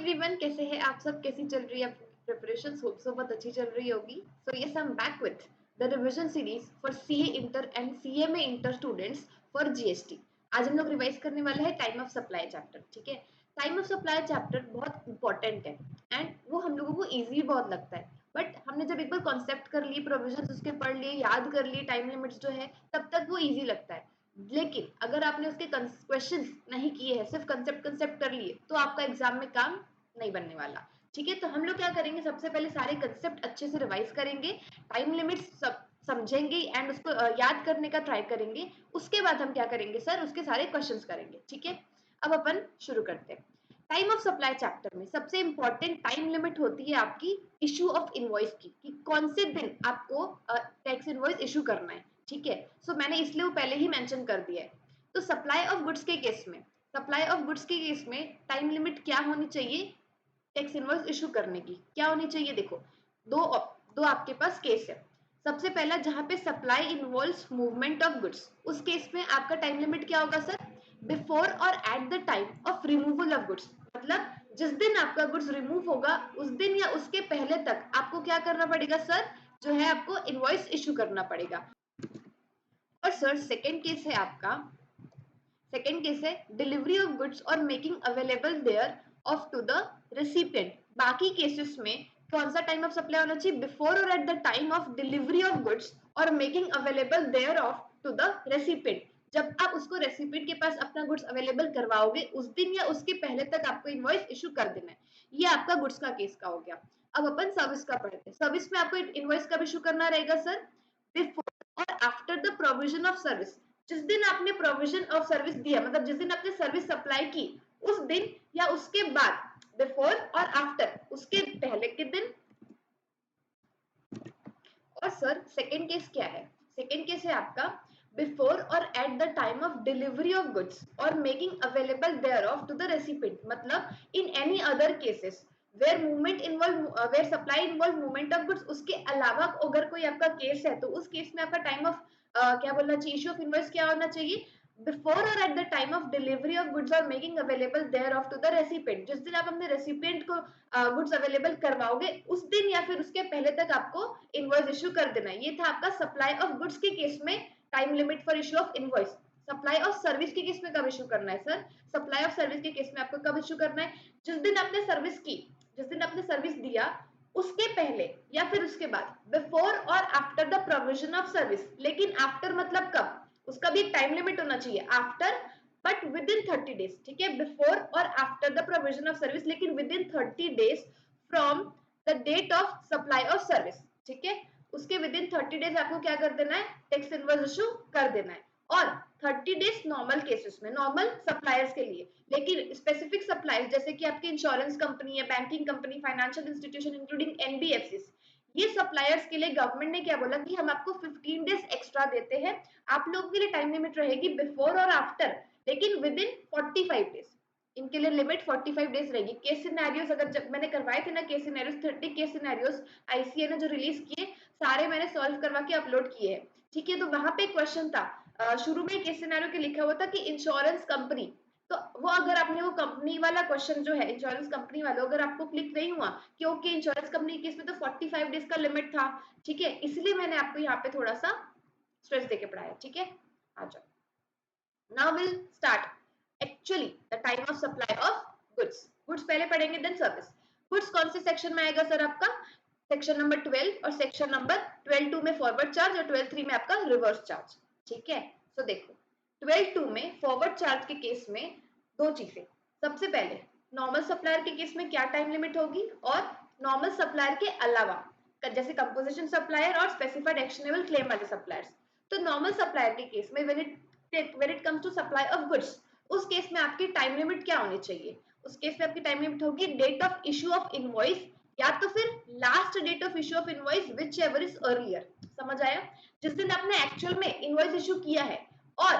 Everyone, कैसे हैं आप सब? कैसी चल रही है आपकी प्रिपरेशन? होप सो बहुत अच्छी चल रही होगी। So yes, I am back with the revision series for CA inter and CMA inter students for GST. आज हम लोग रिवाइज करने वाले हैं टाइम ऑफ सप्लाई चैप्टर। ठीक है, टाइम ऑफ सप्लाई चैप्टर बहुत इंपॉर्टेंट है एंड वो हम लोगों को ईजी बहुत लगता है। बट हमने जब एक बार कॉन्सेप्ट कर लिए, प्रोविजन उसके पढ़ लिए, याद कर लिए, टाइम लिमिट्स जो है, तब तक वो ईजी लगता है। लेकिन अगर आपने उसके क्वेश्चंस नहीं किए हैं, सिर्फ कंसेप्ट कर लिए, तो आपका एग्जाम में काम नहीं बनने वाला। ठीक है, तो हम लोग क्या करेंगे, सबसे पहले सारे कंसेप्ट अच्छे से रिवाइज करेंगे, टाइम लिमिट्स सब समझेंगे एंड उसको याद करने का ट्राई करेंगे। उसके बाद हम क्या करेंगे सर, उसके सारे क्वेश्चंस करेंगे। ठीक है, अब अपन शुरू करते हैं। टाइम ऑफ सप्लाई चैप्टर में सबसे इंपॉर्टेंट टाइम लिमिट होती है आपकी इशू ऑफ इनवॉइस की, कि कौन से दिन आपको टैक्स इनवॉइस इशू करना है। ठीक है, सो मैंने इसलिए वो पहले ही मेंशन कर दिया है। तो सप्लाई ऑफ गुड्स के केस में, टाइम लिमिट क्या होनी चाहिए टैक्स इनवॉइस इशू करने की? क्या होनी चाहिए? देखो, दो दो आपके पास केस है। सबसे पहला, जहां पे supply involves movement of goods, उस केस में आपका टाइम लिमिट क्या होगा सर? बिफोर और at the time of removal of goods. मतलब जिस दिन आपका गुड्स रिमूव होगा उस दिन या उसके पहले तक आपको क्या करना पड़ेगा सर? जो है आपको इनवॉइस इशू करना पड़ेगा। और सर सेकेंड केस है डिलीवरी ऑफ गुड्स और making available thereof to the recipient. बाकी केसेस में कौन सा टाइम ऑफ सप्लाई होना चाहिए? बिफोर और at the time of delivery of goods और making available thereof to the recipient. जब आप उसको रेसिपिएंट के पास अपना गुड्स अवेलेबल करवाओगे, उस दिन या उसके पहले तक आपको इनवॉइस इशू कर देना है। ये आपका गुड्स का केस का हो गया। अब अपन सर्विस का पढ़ते हैं। सर्विस में आपको इनवॉइस कब इशू करना रहेगा sir? Before or after the provision of service. जिस दिन आपने प्रोविजन ऑफ सर्विस दिया, मतलब जिस दिन आपने सर्विस सप्लाई की, उस दिन या उसके बाद, बिफोर और आफ्टर, उसके पहले के दिन। और सर सेकेंड केस क्या है? सेकेंड केस है आपका बिफोर और at the time of delivery of goods और making available thereof to the recipient. मतलब in any other cases where supply involve movement of goods, उसके अलावा अगर कोई आपका केस है, तो उस केस में आपका टाइम ऑफ क्या बोलना चाहिए, इशू ऑफ इनवॉइस क्या होना चाहिए? बिफोर और at the time of delivery of goods और making available thereof to the recipient. जिस दिन आप अपने रेसिपिएंट को गुड्स अवेलेबल करवाओगे, उस दिन या फिर उसके पहले तक आपको इनवॉइस इशू कर देना है। ये था आपका सप्लाई ऑफ गुड्स के केस में time limit for issue of invoice. Supply of service के केस में कब इशू करना है सर? सप्लाई ऑफ सर्विस के केस में आपको कब इशू करना है? जिस दिन आपने सर्विस की, जिस दिन आपने सर्विस दिया, उसके पहले या फिर उसके बाद, before or after the provision of service. लेकिन आफ्टर मतलब कब? उसका भी एक टाइम लिमिट होना चाहिए। After but within 30 days. ठीक है, before or after the provision of service, लेकिन within 30 days from the date of supply of service. ठीक है, उसके विद इन 30 डेज आपको क्या कर देना है? टैक्स इनवॉइस इशू कर देना है। और 30 डेज नॉर्मल केसेस में, नॉर्मल सप्लायर्स के लिए। लेकिन स्पेसिफिक सप्लायर्स जैसे कि आपकी इंश्योरेंस कंपनी है, banking company, financial institution including NBFC, ये सप्लायर्स के लिए गवर्नमेंट ने क्या बोला कि हम आपको 15 डेज एक्स्ट्रा देते हैं। आप लोगों के लिए टाइम लिमिट रहेगी बिफोर और आफ्टर, लेकिन विद इन 45 डेज। इनके लिए लिमिट 45 डेज रहेगी। केस सिनेरियोस अगर जब मैंने करवाए थे ना, case scenarios 30 case scenarios ICA ने जो रिलीज किए, सारे मैंने सॉल्व करवा के अपलोड किए हैं। ठीक है, तो वहां पे क्वेश्चन था, शुरू में केस सिनेरियो के लिखा हुआ था कि इंश्योरेंस कंपनी, तो वो अगर आपने वो कंपनी वाला क्वेश्चन जो है, इंश्योरेंस कंपनी वाला अगर आपको क्लिक नहीं हुआ, क्योंकि इंश्योरेंस कंपनी केस में तो 45 डेज का लिमिट था। ठीक है, इसलिए मैंने आपको यहाँ पे थोड़ा सा स्ट्रेस देके पढ़ाया। ठीक है, आ जाओ। Now we'll start actually the time of supply of goods. Goods पहले पढ़ेंगे then service. Goods कौन से सेक्शन में आएगा सर? आपका सेक्शन नंबर 12 और सेक्शन नंबर 12(2) में फॉरवर्ड चार्ज और 12(3) में आपका रिवर्स चार्ज। ठीक है, तो देखो 12(2) में फॉरवर्ड चार्ज के केस में दो चीजें। सबसे पहले नॉर्मल सप्लायर के केस में क्या टाइम लिमिट होगी, और नॉर्मल सप्लायर के अलावा जैसे कंपोजिशन सप्लायर और स्पेसिफाइड एक्शनेबल क्लेम वाले सप्लायर्स। तो नॉर्मल सप्लायर के केस में when it comes to supply of goods, उस केस में आपकी टाइम लिमिट क्या होनी चाहिए? उस केस में आपकी टाइम लिमिट होगी date of issue of invoice, या तो फिर last date of issue of invoice whichever is earlier. समझ आया? जिस दिन आपने एक्चुअल में इनवॉइस इशू किया है, और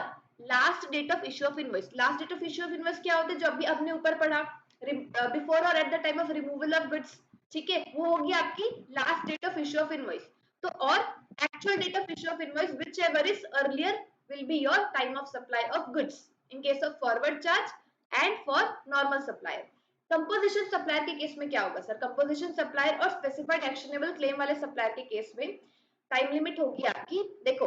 last date of issue of invoice. Last date of issue of invoice क्या होता है? जो अभी आपने ऊपर पढ़ा, बिफोर और at the time of removal of goods. ठीक है, वो होगी आपकी last date of issue of invoice. तो और actual date of issue of invoice whichever is earlier will be your time of supply of goods in case of forward charge and for normal supplier. Composition supplier के case में क्या होगा sir? Composition supplier और specified actionable claim वाले supplier के case में time limit होगी आपकी, देखो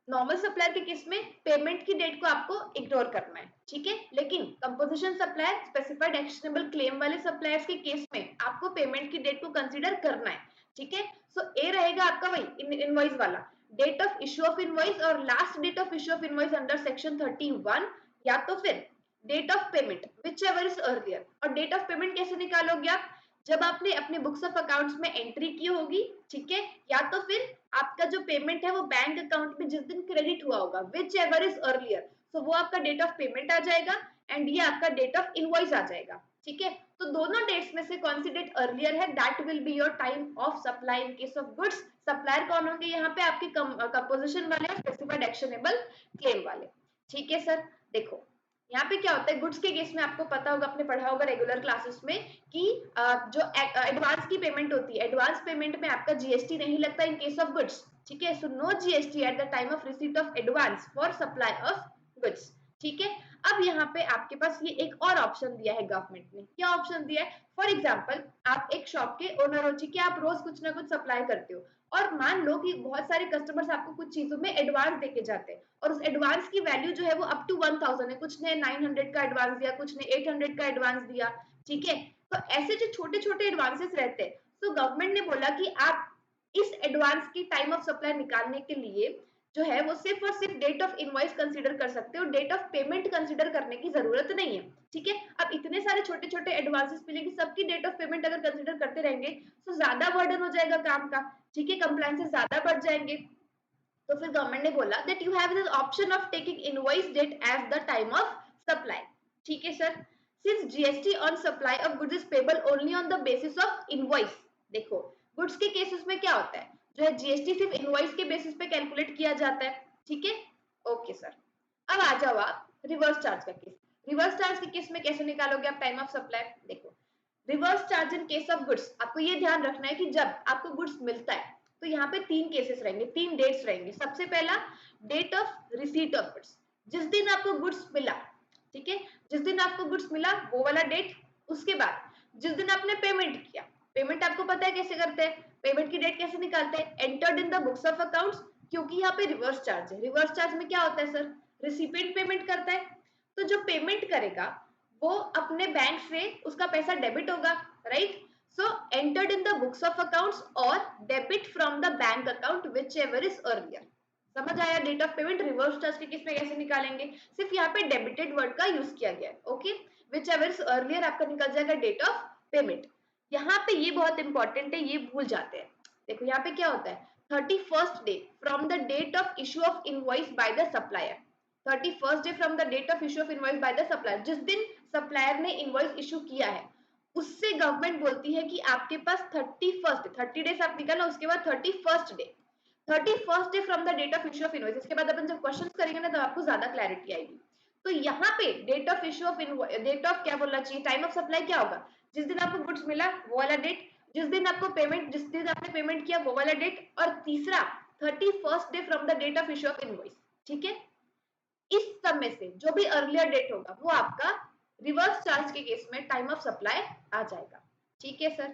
नॉर्मल सप्लायर के केस में पेमेंट की डेट को आपको इग्नोर करना है, ठीक है, लेकिन composition supplier specified actionable claim वाले सप्लायर्स के केस में आपको पेमेंट की डेट को कंसीडर करना है, ठीक है। सो ए रहेगा आपका वही इनवॉइस वाला, date of issue of invoice or last date of issue of invoice under section 31, या तो फिर date of payment whichever is earlier. और डेट ऑफ पेमेंट कैसे निकालोगे आप? जब आपने अपने बुक्स ऑफ अकाउंट्स में एंट्री की होगी, ठीक है, या तो फिर आपका जो पेमेंट है वो बैंक अकाउंट में जिस दिन क्रेडिट हुआ होगा, विच एवर इज अर्लियर, सो वो आपका डेट ऑफ पेमेंट आ जाएगा एंड ये आपका डेट ऑफ इनवॉइस आ जाएगा, ठीक है। तो दोनों डेट्स में से कौन सी डेट अर्लियर है, that will be your time of supply in case of goods. Supplier कौन होंगे यहाँ पे? आपके कंपोजिशन वाले और स्पेसिफाइड एक्शनेबल क्लेम वाले, ठीक है सर। देखो यहाँ पे क्या होता है, गुड्स के केस में आपको पता होगा, आपने पढ़ा होगा रेगुलर क्लासेस में कि जो एडवांस की पेमेंट होती है, एडवांस पेमेंट में आपका जीएसटी नहीं लगता इन केस ऑफ गुड्स, ठीक है। So no GST at the time of receipt of advance for supply of goods, ठीक है। अब यहाँ पे आपके पास ये एक और ऑप्शन दिया है गवर्नमेंट ने, क्या ऑप्शन दिया है? फॉर एग्जाम्पल आप एक शॉप के ओनर हो, ठीक है, आप रोज कुछ ना कुछ सप्लाई करते हो और मान लो कि बहुत सारे कस्टमर्स आपको कुछ चीजों में एडवांस देके जाते हैं और उस एडवांस की वैल्यू जो है वो अप टू 1000 है, कुछ ने 900 का एडवांस दिया, कुछ ने 800 का एडवांस दिया, ठीक है। तो ऐसे जो छोटे छोटे एडवांसेस रहते हैं, तो गवर्नमेंट ने बोला कि आप इस एडवांस की टाइम ऑफ सप्लाई निकालने के लिए जो है वो सिर्फ और सिर्फ डेट ऑफ इनवॉइस कंसीडर कर सकते हो, डेट ऑफ पेमेंट कंसीडर करने की जरूरत नहीं है, ठीक है। अब इतने सारे छोटे छोटे एडवांसेस मिलेंगे, सबकी डेट ऑफ पेमेंट अगर कंसीडर करते रहेंगे तो ज्यादा बर्डन हो जाएगा काम का, ठीक है, कंप्लायंसेस ज्यादा बढ़ जाएंगे। तो फिर गवर्नमेंट ने बोला that you have the option of taking invoice date as the time of supply, ठीक है sir. Since GST on supply of goods is payable only on the basis of invoice, देखो गुड्स के cases में क्या होता है, जो है जीएसटी सिर्फ इनवॉइस के बेसिस पे कैलकुलेट किया जाता है, ठीक है। ओके सर, अब आ जाओ आप रिवर्स चार्ज का केस। रिवर्स चार्ज के केस में कैसे निकालोगे आप टाइम ऑफ सप्लाई? देखो reverse charge in case of goods, आपको ये ध्यान रखना है कि जब आपको गुड्स मिलता है तो यहाँ पे तीन केसेस रहेंगे, तीन डेट्स रहेंगे। सबसे पहला date of receipt of goods, जिस दिन आपको गुड्स मिला, ठीक है, जिस दिन आपको गुड्स मिला वो वाला डेट। उसके बाद जिस दिन आपने पेमेंट किया, पेमेंट आपको पता है कैसे करते हैं, पेमेंट की डेट कैसे निकालते हैं, entered in the books of accounts, क्योंकि यहाँ पे रिवर्स चार्ज है। रिवर्स चार्ज में क्या होता है सर, रिसिपिएंट पेमेंट करता है, तो जो पेमेंट करेगा वो अपने बैंक से उसका पैसा डेबिट होगा, right. So entered in the books of accounts or debit from the bank account whichever is earlier. समझ आया date of payment reverse charge के केस में कैसे निकालेंगे? सिर्फ यहाँ पे डेबिटेड वर्ड का यूज किया गया है, okay. Which ever is earlier आपका निकल जाएगा डेट ऑफ पेमेंट। यहाँ पे ये बहुत इंपॉर्टेंट है, ये भूल जाते हैं। देखो यहाँ पे क्या होता है, 31st day from the date of issue of invoice by the supplier. 31st day from the date of issue of invoice by the supplier, जिस दिन सप्लायर ने इनवॉइस इश्यू किया है उससे गवर्नमेंट बोलती है कि आपके पास 31st 30 डेज आप निकालो, उसके बाद 31st day, 31st day from the date of issue of invoice. इसके बाद अपन जब क्वेश्चंस करेंगे ना तो आपको ज्यादा क्लैरिटी आएगी। तो यहाँ पे date of issue of date of क्या बोलना चाहिए, टाइम ऑफ सप्लाई क्या होगा, जिस दिन आपको गुड्स मिला वो वाला डेट, जिस दिन आपको पेमेंट, जिस दिन आपने पेमेंट किया वो वाला डेट, और तीसरा 31st day from the date of issue of invoice, ठीक है। इस सब में से जो भी अर्लियर डेट होगा वो आपका रिवर्स चार्ज के केस में टाइम ऑफ सप्लाई आ जाएगा, ठीक है सर।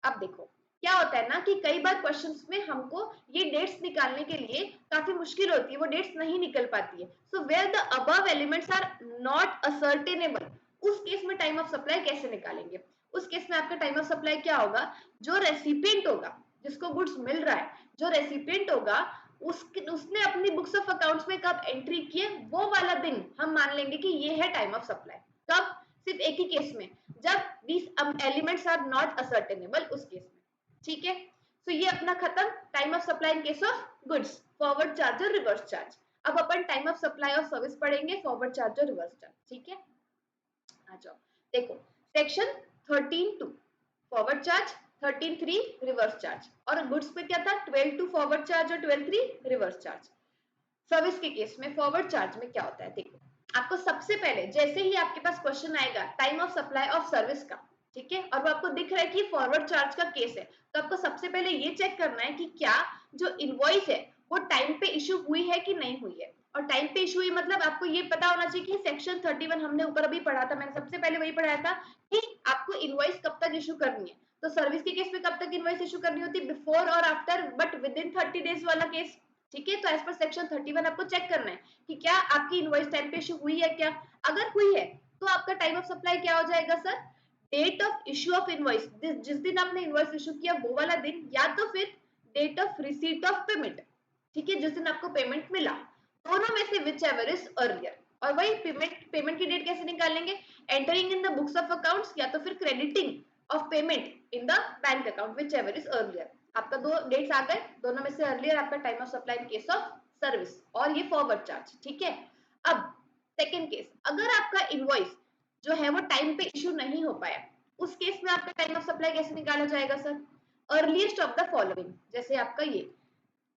अब देखो क्या होता है ना कि कई बार क्वेश्चंस में हमको ये डेट्स निकालने के लिए काफी मुश्किल होती है, वो डेट्स नहीं निकल पाती है। So where the above elements are not ascertainable, उस केस में टाइम ऑफ सप्लाई कैसे निकालेंगे? उस केस में आपका टाइम ऑफ सप्लाई क्या होगा, जो रेसिपिएंट होगा, जिसको गुड्स मिल रहा है, जो रेसिपिएंट होगा उसने अपनी बुक्स ऑफ अकाउंट्स में कब एंट्री किए वो वाला दिन हम मान लेंगे कि ये है टाइम ऑफ सप्लाई। कब? सिर्फ एक ही केस में, जब these elements are not ascertainable, उस केस में, ठीक है। सो ये अपना खत्म time of supply in case of goods, forward charge और रिवर्स चार्ज। अब अपन टाइम ऑफ सप्लाई और सर्विस पढ़ेंगे, फॉरवर्ड चार्ज और रिवर्स चार्ज, ठीक है। आ जाओ देखो section 13(2) forward charge, 13(3) reverse charge, और गुड्स पे क्या था, 12(2) फॉरवर्ड चार्ज और 12(3) रिवर्स चार्ज। सर्विस के केस में फॉरवर्ड चार्ज में क्या होता है, देखो आपको सबसे पहले जैसे ही आपके पास क्वेश्चन आएगा time of supply of service का, ठीक है, और वो आपको दिख रहा है कि फॉरवर्ड चार्ज का केस है, तो आपको सबसे पहले ये चेक करना है कि क्या जो इनवॉइस है वो टाइम पे इशू हुई है कि नहीं हुई है। और टाइम पे इशू हुई मतलब आपको ये पता होना चाहिए कि सेक्शन 31 हमने ऊपर अभी पढ़ा था, मैंने सबसे पहले वही पढ़ाया था कि इनवॉइस कब तक इशू करनी है, तो सर्विस के केस में कब तक इनवॉइस इशू करनी होती है, before or after, but within 30 days वाला केस। ठीक है, तो एज पर सेक्शन 31 आपको चेक करना है कि क्या आपकी इनवॉइस टाइम पे इशू हुई है क्या। अगर हुई है तो आपका टाइम ऑफ सप्लाई क्या हो जाएगा sir, date of issue of invoice, जिस दिन आपने इनवॉइस इशू किया वो वाला दिन, या तो फिर date of receipt of payment, ठीक है, जिस दिन आपको पेमेंट मिला, दोनों में से विच एवर इज अर्लियर। और वही पेमेंट की डेट कैसे निकालेंगे, entering in the books of accounts या तो फिर crediting of payment in the bank account, whichever is earlier. आपका दो डेट्स आ गए, दोनों में से अर्लियर आपका time of supply in case of service, और ये फॉरवर्ड चार्ज। ठीक है, अब सेकेंड केस, अगर आपका इनवॉइस जो है वो टाइम पे इशू नहीं हो पाया, उस केस में आपका टाइम ऑफ सप्लाई कैसे निकाला जाएगा sir, earliest of the following, जैसे आपका ये,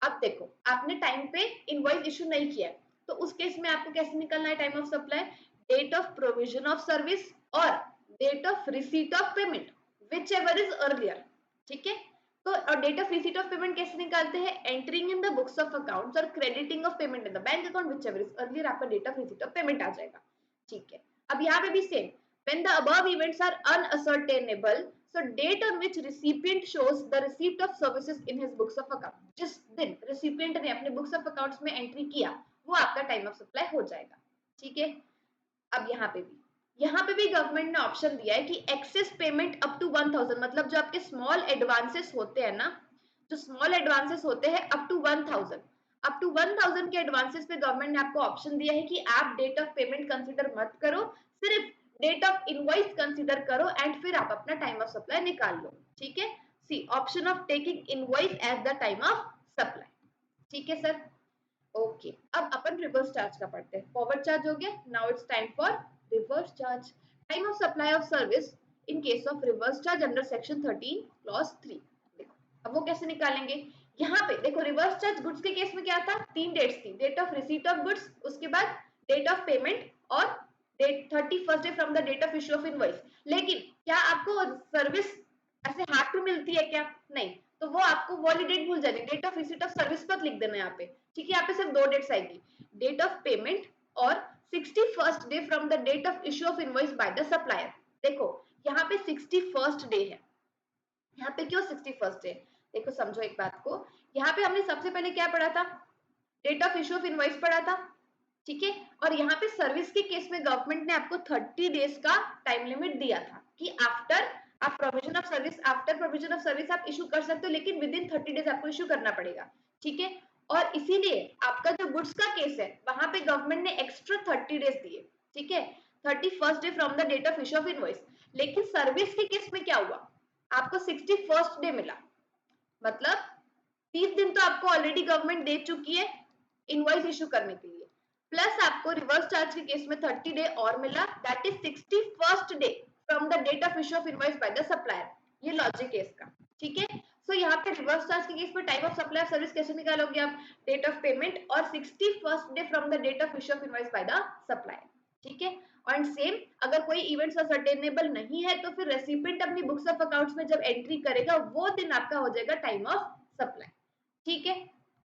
अब देखो आपने टाइम पे इनवॉइस इशू नहीं किया, तो उस केस में आपको कैसे निकालना है time of supply, date of provision of service or date of receipt of payment, whichever is earlier. ठीक है, तो और date of receipt of payment कैसे निकालते हैं, entering in the books of accounts or crediting of payment in the bank account, whichever is earlier, आपका date of receipt of payment आ जाएगा। ठीक है, अब यहाँ पे भी same, when the above events are unascertainable, so date on which recipient shows the receipt of services in his books of account, जिस दिन recipient ने अपने books of accounts में एंट्री किया वो आपका टाइम ऑफ सप्लाई हो जाएगा। ठीक है, अब यहाँ पे भी गवर्नमेंट ने ऑप्शन दिया है कि एक्सेस पेमेंट अप टू 1000, मतलब जो आपके स्मॉल एडवांसेस होते हैं ना, जो स्मॉल एडवांसेस होते हैं अप टू 1000, अप टू 1000 के एडवांसेस पे गवर्नमेंट ने आपको ऑप्शन दिया है कि आप डेट ऑफ पेमेंट कंसीडर मत करो, सिर्फ डेट ऑफ इनवॉइस कंसीडर करो एंड फिर आप अपना टाइम ऑफ सप्लाई निकाल लो। ठीक है, C option of taking invoice as the time of supply. ठीक है सर, ओके, अब अपन रिवर्स चार्ज का पढ़ते हैं। फॉरवर्ड चार्ज हो गया, now it's time for reverse charge. Time of supply of service in case of reverse charge under section 13 clause 3। देखो अब वो कैसे निकालेंगे, यहाँ पे देखो रिवर्स चार्ज गुड्स के केस में क्या था, तीन डेट्स थी, date of receipt of goods, उसके बाद डेट ऑफ पेमेंट और date 31st day from the date of issue of invoice. लेकिन क्या आपको सर्विस ऐसे हाथ में मिलती है क्या, नहीं, तो वो आपको वाली डेट भूल जानी, date of receipt of service पर लिख देना यहाँ पे। ठीक है, यहाँ पे सिर्फ दो डेट्स आएगी, डेट ऑफ पेमेंट और 61st day from the date of issue of invoice by the supplier. देखो यहाँ पे 61st डे है, यहाँ पे क्यों 61st डे, देखो समझो एक बात को, यहाँ पे हमने सबसे पहले क्या पढ़ा था, date of issue of invoice पढ़ा था। ठीक है, और यहाँ पे सर्विस के केस में गवर्नमेंट ने आपको 30 डेज का टाइम लिमिट दिया था कि आफ्टर आप provision of service, after provision of service आप इशू कर सकते हो, लेकिन विद इन 30 डेज आपको इशू करना पड़ेगा। ठीक है, और इसीलिए आपका जो गुड्स का केस है वहां पे गवर्नमेंट ने एक्स्ट्रा 30 डेज दिए। ठीक है, 31st day from the date of issue of invoice. लेकिन सर्विस के केस में क्या हुआ, आपको 61st डे मिला, मतलब 30 दिन तो आपको ऑलरेडी गवर्नमेंट दे चुकी है इनवॉइस इशू करने के लिए, प्लस आपको रिवर्स चार्ज के केस में 30 डे और मिला, that is 61st day from the date of issue of invoice by the supplier. ये लॉजिक है इसका। ठीक है, सो यहाँ पे रिवर्स चार्ज के केस में टाइम ऑफ सप्लाई सर्विस कैसे निकालोगे आप, डेट ऑफ पेमेंट और 61st day from the date of issue of invoice by the supplier. ठीक है, और सेम अगर कोई इवेंट्स असर्टेनेबल नहीं है तो फिर रेसिपिएंट अपनी बुक्स ऑफ अकाउंट्स में जब एंट्री करेगा वो दिन आपका हो जाएगा टाइम ऑफ सप्लाई। ठीक है,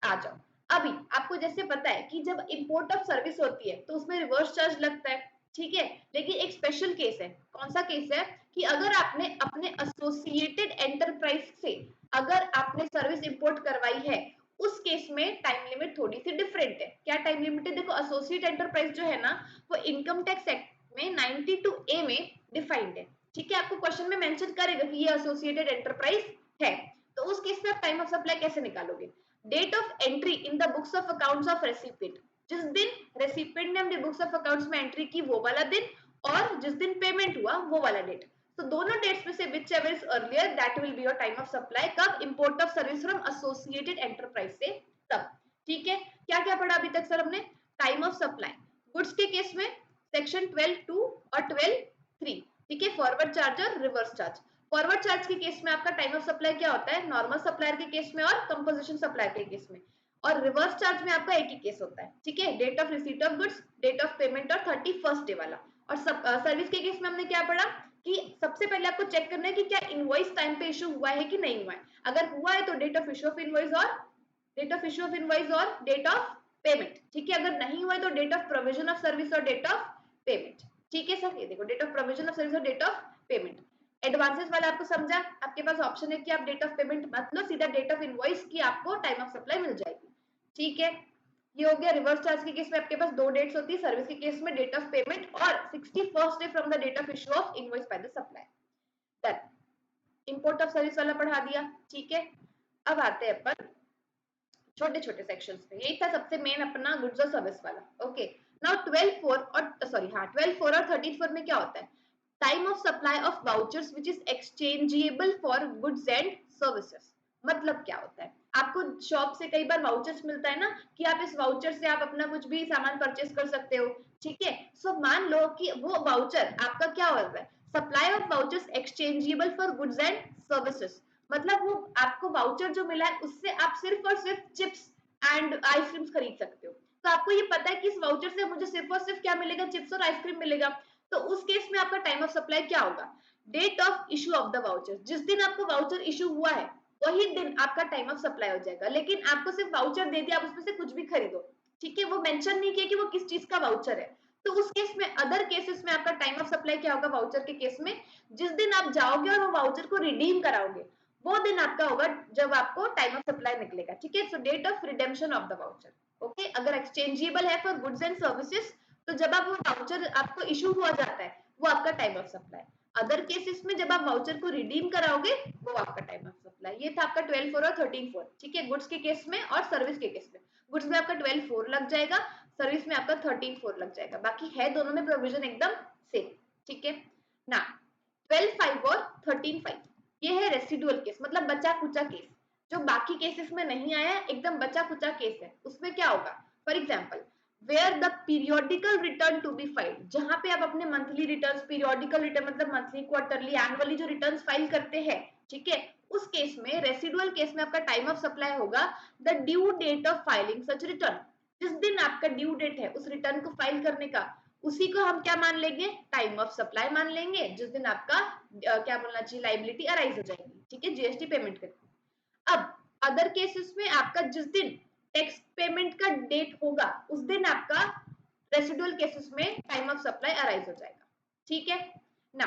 आ जाओ, अभी आपको जैसे पता है कि जब इंपोर्ट ऑफ सर्विस होती है तो उसमें रिवर्स चार्ज लगता है। ठीक है, लेकिन एक स्पेशल केस है, कौन सा केस है, कि अगर आपने अपने एसोसिएटेड एंटरप्राइज से अगर आपने सर्विस इंपोर्ट करवाई है, उस केस में टाइम लिमिट थोड़ी सी डिफरेंट है। क्या टाइम लिमिट है, देखो एसोसिएट एंटरप्राइज जो है ना वो इनकम टैक्स एक्ट में 92A में डिफाइंड है। ठीक है, आपको क्वेश्चन में मेंशन करेगा कि ये एसोसिएटेड एंटरप्राइज है, तो उस केस में आप टाइम ऑफ सप्लाई कैसे निकालोगे, date of entry in the books of accounts of recipient, जिस दिन रेसिपिएंट ने अपने बुक्स ऑफ अकाउंट्स में एंट्री की वो वाला दिन, और जिस दिन पेमेंट हुआ वो वाला डेट। तो दोनों डेट्स में से whichever is earlier that will be your time of supply. कब, import of service from associated enterprise से, तब। ठीक है, क्या क्या पढ़ा अभी तक सर हमने, टाइम ऑफ सप्लाई गुड्स के केस में सेक्शन 12(2) और 12(3). ठीक है, फॉरवर्ड चार्ज और रिवर्स चार्ज। फॉरवर्ड चार्ज के केस में आपका टाइम ऑफ सप्लाई क्या होता है, नॉर्मल सप्लायर के केस में और कंपोजिशन सप्लायर के केस में, और रिवर्स चार्ज में आपका एक ही केस होता है। ठीक है, date of receipt of goods, date of payment और 31st डे वाला। और सर्विस के केस में हमने क्या पढ़ा कि सबसे पहले आपको चेक करना है कि क्या इनवॉइस टाइम पे इशू हुआ है कि नहीं हुआ है। अगर हुआ है तो date of issue of invoice or date of issue of invoice or date of payment. ठीक है, अगर नहीं हुआ है तो date of provision of service or date of payment. ठीक है सर, ये देखो date of provision of service or date of payment. Advances वाला आपको समझा, आपके पास ऑप्शन है कि आप डेट ऑफ पेमेंट मत लो, सीधा डेट ऑफ इनवॉइस की आपको टाइम ऑफ सप्लाई मिल जाएगी। ठीक है, ये हो गया। रिवर्स चार्ज के केस में आपके पास 2 डेट्स होती है, सर्विस के केस में डेट ऑफ पेमेंट और 61st day from the date of issue of invoice by the supply. Done. Import of service वाला पढ़ा दिया। ठीक है, अब आते हैं अपन छोटे छोटे सेक्शंस पे। यही था सबसे मेन अपना गुड्स और सर्विस वाला। ओके, नाउ 12.4 और सॉरी हाँ 12.4 और 13.4 में क्या होता है? Time of supply of vouchers which is exchangeable for goods and services. मतलब क्या होता है? आपको शॉप से कई बार वाउचर्स मिलता है ना कि आप इस वाउचर से आप अपना कुछ भी सामान परचेस कर सकते हो। ठीक है, सो मान लो कि वो वाउचर आपका क्या हो रहा है, supply of vouchers exchangeable for goods and services. मतलब वो आपको वाउचर जो मिला है उससे आप सिर्फ और सिर्फ चिप्स एंड आइसक्रीम्स खरीद सकते हो। तो आपको ये पता है कि इस वाउचर से मुझे सिर्फ और सिर्फ क्या मिलेगा, चिप्स और आइसक्रीम मिलेगा। तो उस केस में आपका टाइम ऑफ सप्लाई क्या होगा? Date of issue of the voucher. जिस दिन आपको वाउचर इशू हुआ है वही दिन आपका टाइम ऑफ सप्लाई हो जाएगा। लेकिन आपको सिर्फ वाउचर दे दिया, आप उसमें से कुछ भी खरीदो, ठीक है, वो मेंशन नहीं किया कि वो किस चीज का वाउचर है। तो उस केस में, अदर केसेस में आपका टाइम ऑफ सप्लाई क्या होगा वाउचर के केस में? जिस दिन आप जाओगे और वो वाउचर को रिडीम कराओगे वो दिन आपका होगा जब आपको टाइम ऑफ सप्लाई निकलेगा। ठीक है, so date of redemption of the voucher. Okay, अगर एक्सचेंजेबल है फॉर गुड्स एंड सर्विसेज तो जब आप वो वाउचर आपको इशू हुआ जाता है वो आपका time of supply. Other cases में जब आप वाउचर को रिडीम कराओगे वो आपका टाइम ऑफ सप्लाई। ये था आपका 12.4 और 13.4। ठीक है, गुड्स के केस में और सर्विस के केस में। गुड्स में आपका 12.4 लग जाएगा, सर्विस में आपका 13.4 लग जाएगा। बाकी है दोनों में प्रोविजन एकदम सेम। ठीक है ना, 12.5 और 13.5 ये है रेसिडुअल केस, मतलब बचा कुचा केस, जो बाकी केसेस में नहीं आया, एकदम बचा कुचा केस है। उसमें क्या होगा? For example, where the periodical return to be filed, जहां पे आप अपने मंथली रिटर्न्स, पीरियोडिकल रिटर्न मतलब मंथली, क्वार्टरली, एनुअली जो रिटर्न्स फाइल करते हैं, ठीक है, उस केस में, रेसिडुअल केस में आपका टाइम ऑफ सप्लाई होगा the due date of filing such return. जिस दिन आपका ड्यू डेट है उस रिटर्न को फाइल करने का, उसी को हम क्या मान लेंगे? टाइम ऑफ सप्लाई मान लेंगे, जिस दिन आपका क्या बोलना चाहिए, लाइबिलिटी अराइज हो जाएगी। ठीक है, जीएसटी पेमेंट करके। अब अदर केसेस में आपका जिस दिन टैक्स पेमेंट का डेट होगा उस दिन आपका रेसिडुअल केसेस में टाइम ऑफ सप्लाई अराइज हो जाएगा। ठीक है ना,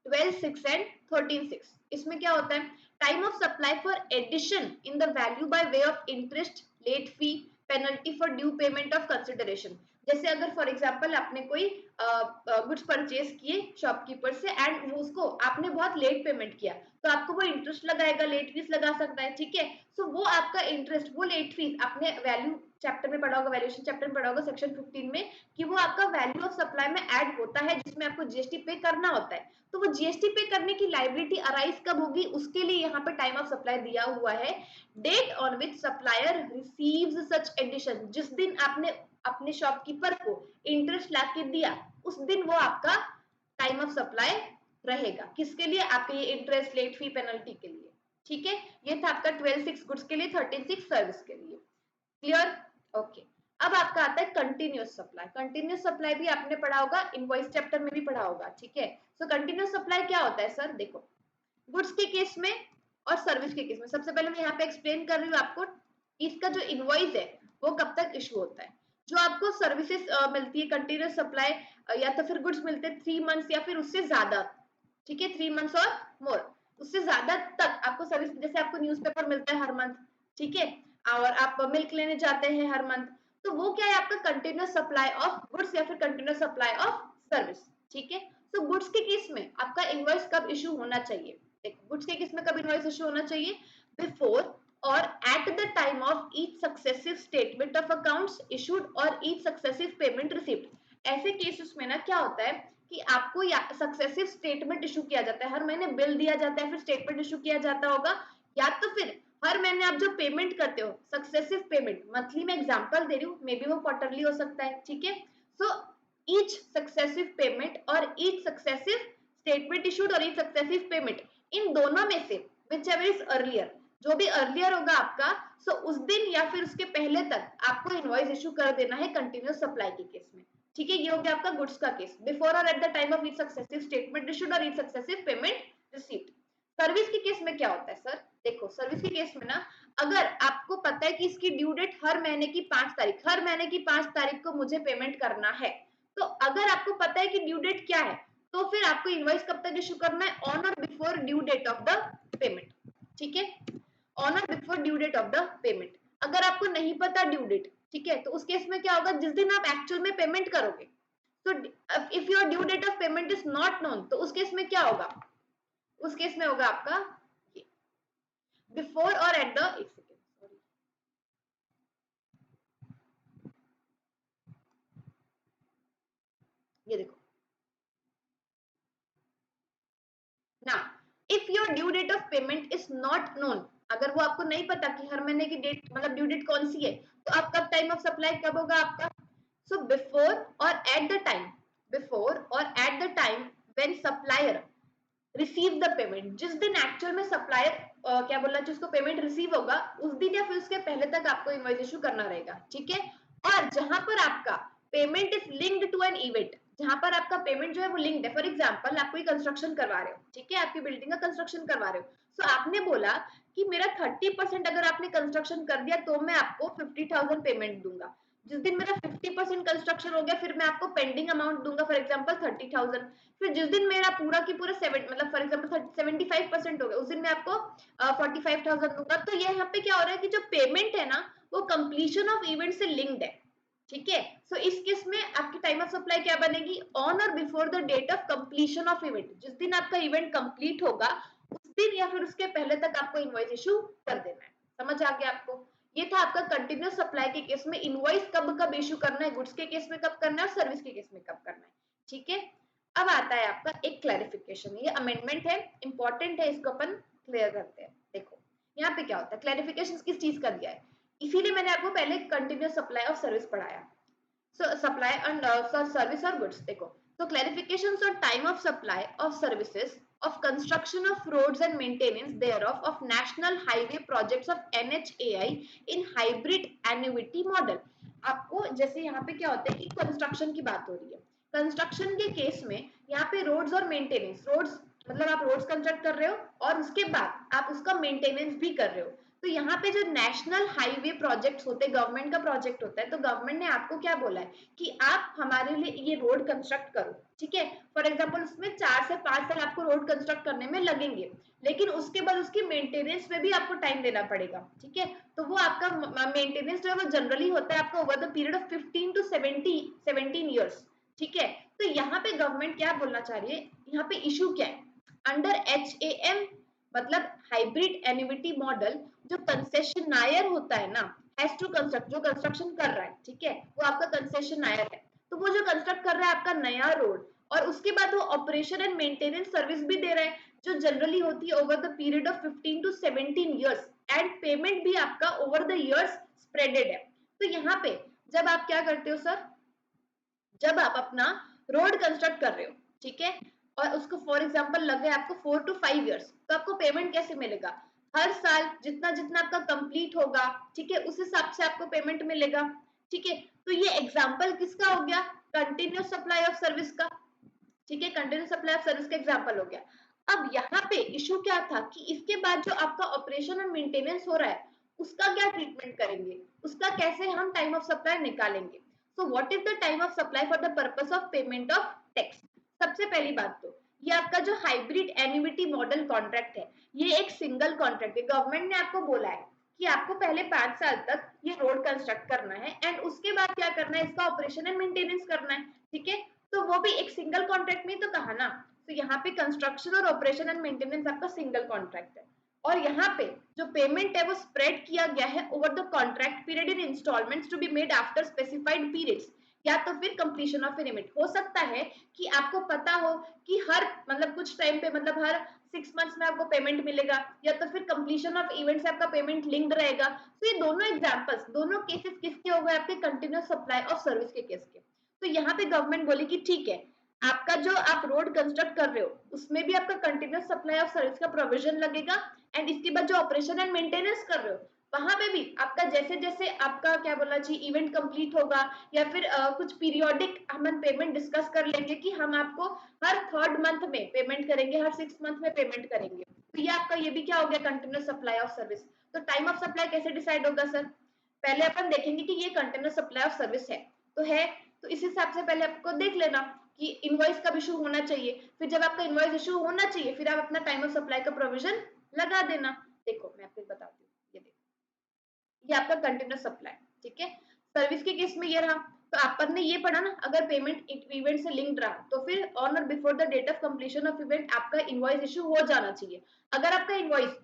12.6 एंड 13.6 इसमें क्या होता है? Time of supply for addition in the value by way of interest, late fee, penalty for due payment of consideration. जैसे अगर फॉर एग्जांपल आपने कोई गुड्स परचेज किए शॉपकीपर से एंड उसको आपने बहुत लेट पेमेंट किया तो आपको वो इंटरेस्ट लगाएगा, लेट फीस लगा सकता है। ठीक है, सो वो आपका इंटरेस्ट, वो लेट फीस आपने वैल्यू चैप्टर में पढ़ा होगा, वैल्यूएशन चैप्टर में पढ़ा होगा सेक्शन 15 में, कि वो आपका वैल्यू ऑफ सप्लाई में ऐड होता है जिसमें आपको जीएसटी पे करना होता है। तो वो जीएसटी पे करने की लायबिलिटी अराइज कब होगी, उसके लिए यहाँ पे टाइम ऑफ सप्लाई दिया हुआ है, date on which supplier receives such addition. जिस दिन आपने अपने शॉपकीपर को इंटरेस्ट ला के दिया उस दिन वो आपका टाइम ऑफ सप्लाई रहेगा। किसके लिए? आपके ये इंटरेस्ट, लेट फी, पेनल्टी के लिए। ठीक है, ये था आपका 12.6 गुड्स के लिए, 13.6 सर्विस के लिए। क्लियर? ओके, अब आपका आता है कंटिन्यूअस सप्लाई। कंटिन्यूअस सप्लाई भी आपने पढ़ा होगा, इनवॉइस चैप्टर में भी पढ़ा होगा। ठीक है, सो कंटिन्यूअस सप्लाई क्या होता है सर? देखो, गुड्स के केस में और सर्विस के केस में, सबसे पहले मैं यहाँ पे एक्सप्लेन कर रही हूँ आपको इसका जो इनवॉइस है वो कब तक इशू होता है। जो आपको सर्विसेज मिलती है कंटिन्यूअस सप्लाई, या तो फिर गुड्स मिलते हैं 3 मंथ्स या फिर उससे ज्यादा। ठीक है, 3 मंथ्स और मोर, उससे ज्यादा तक आपको सर्विस, जैसे आपको न्यूज़पेपर मिलता है हर मंथ, ठीक है, और आप मिल्क लेने जाते हैं हर मंथ, तो वो क्या है? आपका कंटिन्यूअस सप्लाई ऑफ गुड्स या फिर कंटिन्यूअस सप्लाई ऑफ सर्विस। ठीक है, तो गुड्स के केस में आपका इनवॉइस कब इशू होना चाहिए? देखो, गुड्स के केस में कब इनवॉइस इशू होना चाहिए? बिफोर और at the time of each successive statement of accounts issued or each successive payment received. ऐसे केसेस में ना क्या होता है कि आपको सक्सेसिव स्टेटमेंट इशू किया जाता है, हर महीने बिल दिया जाता है, फिर स्टेटमेंट इशू किया जाता होगा, या तो फिर हर महीने आप जो पेमेंट करते हो सक्सेसिव पेमेंट, मंथली में एग्जांपल दे रही हूँ, मे बी वो क्वार्टरली हो सकता है। ठीक है, सो ईच सक्सेसिव पेमेंट और each successive statement issued or each successive payment, इन दोनों में से विच एवर इज अर्लियर, जो भी अर्लियर होगा आपका, सो उस दिन या फिर उसके पहले तक आपको इनवॉइस इशू कर देना है कंटिन्यूअस सप्लाई के केस में। ठीक है, ये हो गया आपका गुड्स का केस, बिफोर और at the time of each successive statement issued or each successive payment received. Service के केस में क्या होता है सर? देखो, सर्विस के केस में ना, अगर आपको पता है कि इसकी ड्यू डेट हर महीने की 5 तारीख, हर महीने की 5 तारीख को मुझे पेमेंट करना है, तो अगर आपको पता है कि ड्यू डेट क्या है तो फिर आपको इनवॉइस कब तक इशू करना है, on or before due date of the payment, ठीक है, on or before due date of the payment. अगर आपको नहीं पता ड्यू डेट, ठीक है, तो उस केस में क्या होगा, जिस दिन आप एक्चुअल में पेमेंट करोगे, तो if your due date of payment is not known, तो उस केस में क्या होगा, उस केस में होगा आपका बिफोर और एट द, एक सेकेंड सॉरी, ये देखो ना, if your due date of payment is not known, अगर वो आपको नहीं पता कि हर महीने की डेट मतलब ड्यू डेट कौन सी है, तो आपका टाइम ऑफ सप्लाई कब होगा आपका, सो बिफोर और एट द टाइम, बिफोर और at the time when supplier receive the payment, जिस दिन एक्चुअल में सप्लायर क्या बोला जिसको पेमेंट रिसीव होगा, उस दिन या फिर उसके पहले तक आपको इनवॉइस इशू करना रहेगा, ठीक है। और जहां पर आपका payment is linked to an event, जहां पर आपका पेमेंट जो है वो लिंक्ड है, फॉर एग्जांपल आप कोई कंस्ट्रक्शन करवा रहे हो, ठीक है, आपकी बिल्डिंग का कंस्ट्रक्शन करवा रहे हो, सो आपने बोला कि मेरा 30% अगर आपने कंस्ट्रक्शन कर दिया तो मैं आपको 50,000 पेमेंट दूंगा, जिस दिन मेरा 50% कंस्ट्रक्शन हो गया फिर मैं आपको पेंडिंग अमाउंट दूंगा, फॉर एग्जांपल 30,000, फिर जिस दिन मेरा पूरा की पूरा मतलब फॉर एग्जांपल 75% हो गया, उस दिन मैं आपको 45,000 दूंगा। तो ये यहाँ पे क्या हो रहा है कि जो पेमेंट है ना वो कंप्लीशन ऑफ इवेंट से लिंक्ड है, ठीक है। सो इस केस में आपकी टाइम ऑफ सप्लाई क्या बनेगी, on or before the date of completion of event, जिस दिन आपका इवेंट कंप्लीट होगा उस दिन या फिर उसके पहले तक आपको इनवॉइस इशू कर देना है। समझ आ गया आपको, ये था आपका कंटिन्यूस सप्लाई के केस में इनवॉइस कब कब इशू करना है, गुड्स के केस में कब करना है और सर्विस के केस में कब करना है, ठीक है। अब आता है आपका एक क्लैरिफिकेशन, ये अमेंडमेंट है, इंपॉर्टेंट है, इसको अपन क्लियर करते हैं। देखो यहाँ पे क्या होता है, क्लैरिफिकेशन किस चीज का दिया है, इसीलिए मैंने आपको पहले कंटिन्यूस सप्लाई ऑफ सर्विस पढ़ाया, so supply and service or goods, देखो so clarifications on time of supply of services of construction of roads and maintenance thereof of national highway projects of NHAI in hybrid annuity model। आपको जैसे यहाँ पे क्या होता है कि construction की बात हो रही है, कंस्ट्रक्शन के केस में यहाँ पे रोड्स और मेंटेनेंस, रोड्स मतलब आप रोड्स कंस्ट्रक्ट कर रहे हो और उसके बाद आप उसका मेंटेनेंस भी कर रहे हो, तो यहाँ पे जो नेशनल हाईवे प्रोजेक्ट्स होते हैं, गवर्नमेंट का प्रोजेक्ट होता है, तो गवर्नमेंट ने आपको क्या बोला है कि आप हमारे लिए ये रोड कंस्ट्रक्ट करो, ठीक है। फॉर एग्जांपल उसमें 4 से 5 साल आपको रोड कंस्ट्रक्ट करने में लगेंगे, लेकिन उसके बाद उसकी मेंटेनेंस में भी आपको टाइम देना पड़ेगा, ठीक है। तो वो आपका मेंटेनेंस जो है वो जनरली होता है आपका over the period of 15 to 17 years, ठीक है। तो यहाँ पे गवर्नमेंट क्या बोलना चाह रही है, यहाँ पे इशू क्या है, अंडर HAM मतलब हाइब्रिड एन्युटी मॉडल, जो कंसेशनायर होता है ना, हैज टू कंस्ट्रक्ट, जो कंस्ट्रक्शन कर रहा है, ठीक है, वो आपका कंसेशनायर है, तो वो जो कंस्ट्रक्ट कर रहा है आपका नया रोड और उसके बाद वो ऑपरेशन एंड मेंटेनेंस सर्विस भी दे रहा है, जो जनरली होती है over the period of 15 to 17 years, and payment भी आपका ओवर द ईयर्स स्प्रेडेड है। तो यहाँ पे जब आप क्या करते हो सर, जब आप अपना रोड कंस्ट्रक्ट कर रहे हो, ठीक है, और उसको फॉर एग्जांपल लग गए आपको 4 to 5 ईयर्स, तो आपको पेमेंट कैसे मिलेगा, हर साल जितना जितना आपका कंप्लीट होगा, ठीक है, उस हिसाब से आपको पेमेंट मिलेगा, ठीक है। तो ये एग्जांपल किसका हो गया, कंटिन्यूस सप्लाई ऑफ सर्विस का, ठीक है, कंटिन्यूस सप्लाई ऑफ सर्विस का एग्जांपल हो गया। अब यहाँ पे इशू क्या था कि इसके बाद जो आपका ऑपरेशन और मेंटेनेंस हो रहा है उसका क्या ट्रीटमेंट करेंगे, उसका कैसे हम टाइम ऑफ सप्लाई निकालेंगे। So what is the time of supply for the purpose of payment of tax. सबसे पहली बात तो ये आपका जो हाइब्रिड एन्युटी मॉडल कॉन्ट्रैक्ट है, ये एक सिंगल कॉन्ट्रैक्ट है, गवर्नमेंट ने आपको बोला है कि आपको पहले 5 साल तक ये रोड कंस्ट्रक्ट करना है एंड उसके बाद क्या करना है, इसका ऑपरेशन एंड मेंटेनेंस करना है, ठीक है। तो वो भी एक सिंगल कॉन्ट्रैक्ट में तो कहा ना, तो यहाँ पे कंस्ट्रक्शन और ऑपरेशन एंड मेंटेनेंस आपका सिंगल कॉन्ट्रैक्ट है, और यहाँ पे जो पेमेंट है वो स्प्रेड किया गया है over the contract period in instalments to be made after specified periods, या तो फिर कंप्लीशन ऑफ लिमिट। हो सकता है कि आपको पता हो कि हर मतलब कुछ टाइम पे मतलब हर 6 मंथ्स में आपको पेमेंट मिलेगा, या तो फिर कंप्लीशन ऑफ इवेंट से आपका पेमेंट लिंक्ड रहेगा। तो ये दोनों एग्जांपल्स, दोनों केसेस किसके हो गए, आपके कंटिन्यूस सप्लाई ऑफ सर्विस के केस के। तो यहाँ पे गवर्नमेंट बोली कि ठीक है, आपका जो आप रोड कंस्ट्रक्ट कर रहे हो उसमें भी आपका कंटिन्यूस सप्लाई ऑफ सर्विस का प्रोविजन लगेगा, एंड इसके बाद जो ऑपरेशन एंड मेंटेनेंस कर रहे हो वहां पे भी आपका जैसे जैसे आपका क्या बोलना चाहिए इवेंट कंप्लीट होगा, या फिर कुछ पीरियोडिक हम पेमेंट डिस्कस कर लेंगे कि हम आपको हर 3rd मंथ में पेमेंट करेंगे, हर 6 मंथ में पेमेंट करेंगे। तो ये आपका ये भी क्या हो गया, कंटिन्यूस सप्लाई ऑफ सर्विस। तो टाइम ऑफ सप्लाई कैसे डिसाइड होगा सर, पहले अपन देखेंगे कि ये कंटिन्यूस सप्लाई ऑफ सर्विस है तो है, तो इस हिसाब से पहले आपको देख लेना कि इनवॉइस कब इशू होना चाहिए, फिर जब आपका इनवॉइस इशू होना चाहिए फिर आप अपना टाइम ऑफ सप्लाई का प्रोविजन लगा देना। देखो मैं आपको बताती हूँ, ये देखो ये आपका कंटिन्यूस सप्लाई, ठीक है। सर्विस के केस में ये रहा, तो अपन ने ये पढ़ा ना, अगर पेमेंट इवेंट से लिंक्ड रहा तो फिर on or before the date of completion of event आपका इनवॉइस इशू हो जाना चाहिए। अगर आपका इनवॉइस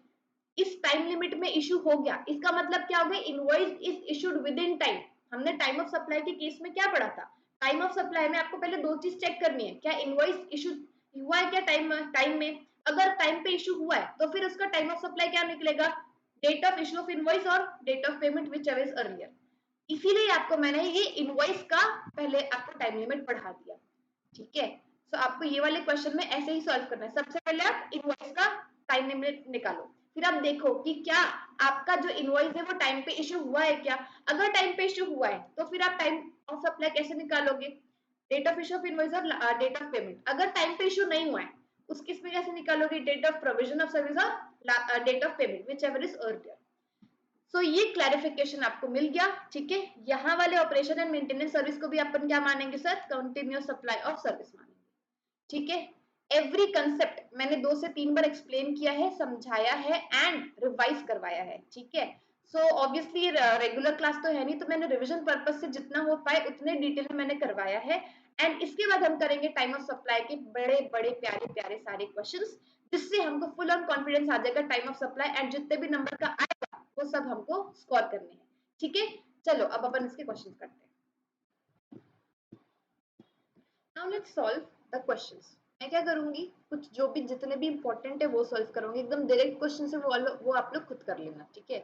इस टाइम लिमिट में इशू हो गया, इसका मतलब क्या हो गया, invoice is issued with in time. हमने टाइम ऑफ सप्लाई के केस में क्या पढ़ा था, टाइम ऑफ सप्लाई में आपको पहले दो चीज चेक करनी है, क्या इनवॉइस इशू हुआ है क्या टाइम में। अगर टाइम पे इशू हुआ है तो फिर उसका टाइम ऑफ सप्लाई क्या निकलेगा, date of issue of invoice or date of payment whichever is earlier. इसीलिए आपको मैंने ये इनवॉइस का पहले आपको टाइम लिमिट बढ़ा दिया, ठीक है। तो आपको ये वाले क्वेश्चन में ऐसे ही सॉल्व करना है, सबसे पहले आप इनवॉइस का टाइम लिमिट निकालो, फिर आप देखो कि क्या आपका जो इनवॉइस है वो टाइम पे इशू हुआ है क्या। अगर टाइम पे इशू हुआ है तो फिर आप टाइम ऑफ सप्लाई कैसे निकालोगे, date of issue of invoice or date of payment. अगर टाइम पे इशू नहीं हुआ है उस केस में कैसे निकालोगे, date of provision of service or date of payment whichever is earlier. So ये क्लैरिफिकेशन आपको मिल गया, ठीक है। यहाँ वाले ऑपरेशन एंड मेंटेनेंस सर्विस को भी अपन क्या मानेंगे sir, continuous supply of service मानेंगे, ठीक है। एवरी कंसेप्ट मैंने 2 से 3 बार एक्सप्लेन किया है, समझाया है एंड रिवाइज करवाया है, ठीक है। सो ऑब्वियसली रेगुलर क्लास तो है नहीं, तो मैंने रिवीजन पर्पस से जितना हो पाए उतने डिटेल में मैंने करवाया है। एंड इसके बाद हम करेंगे टाइम ऑफ सप्लाई के बड़े बड़े प्यारे प्यारे सारे क्वेश्चंस, जिससे हमको फुल ऑन कॉन्फिडेंस आ जाएगा टाइम ऑफ सप्लाई, एंड जितने भी नंबर का आएगा वो सब हमको स्कोर करने हैं, ठीक है। चलो अब अपन इसके क्वेश्चन करते हैं। Now let's solve the questions. मैं क्या करूंगी, कुछ जो भी जितने भी इंपॉर्टेंट है वो सॉल्व करूंगी, एकदम डायरेक्ट क्वेश्चन से वो आप लोग खुद कर लेना, ठीक है।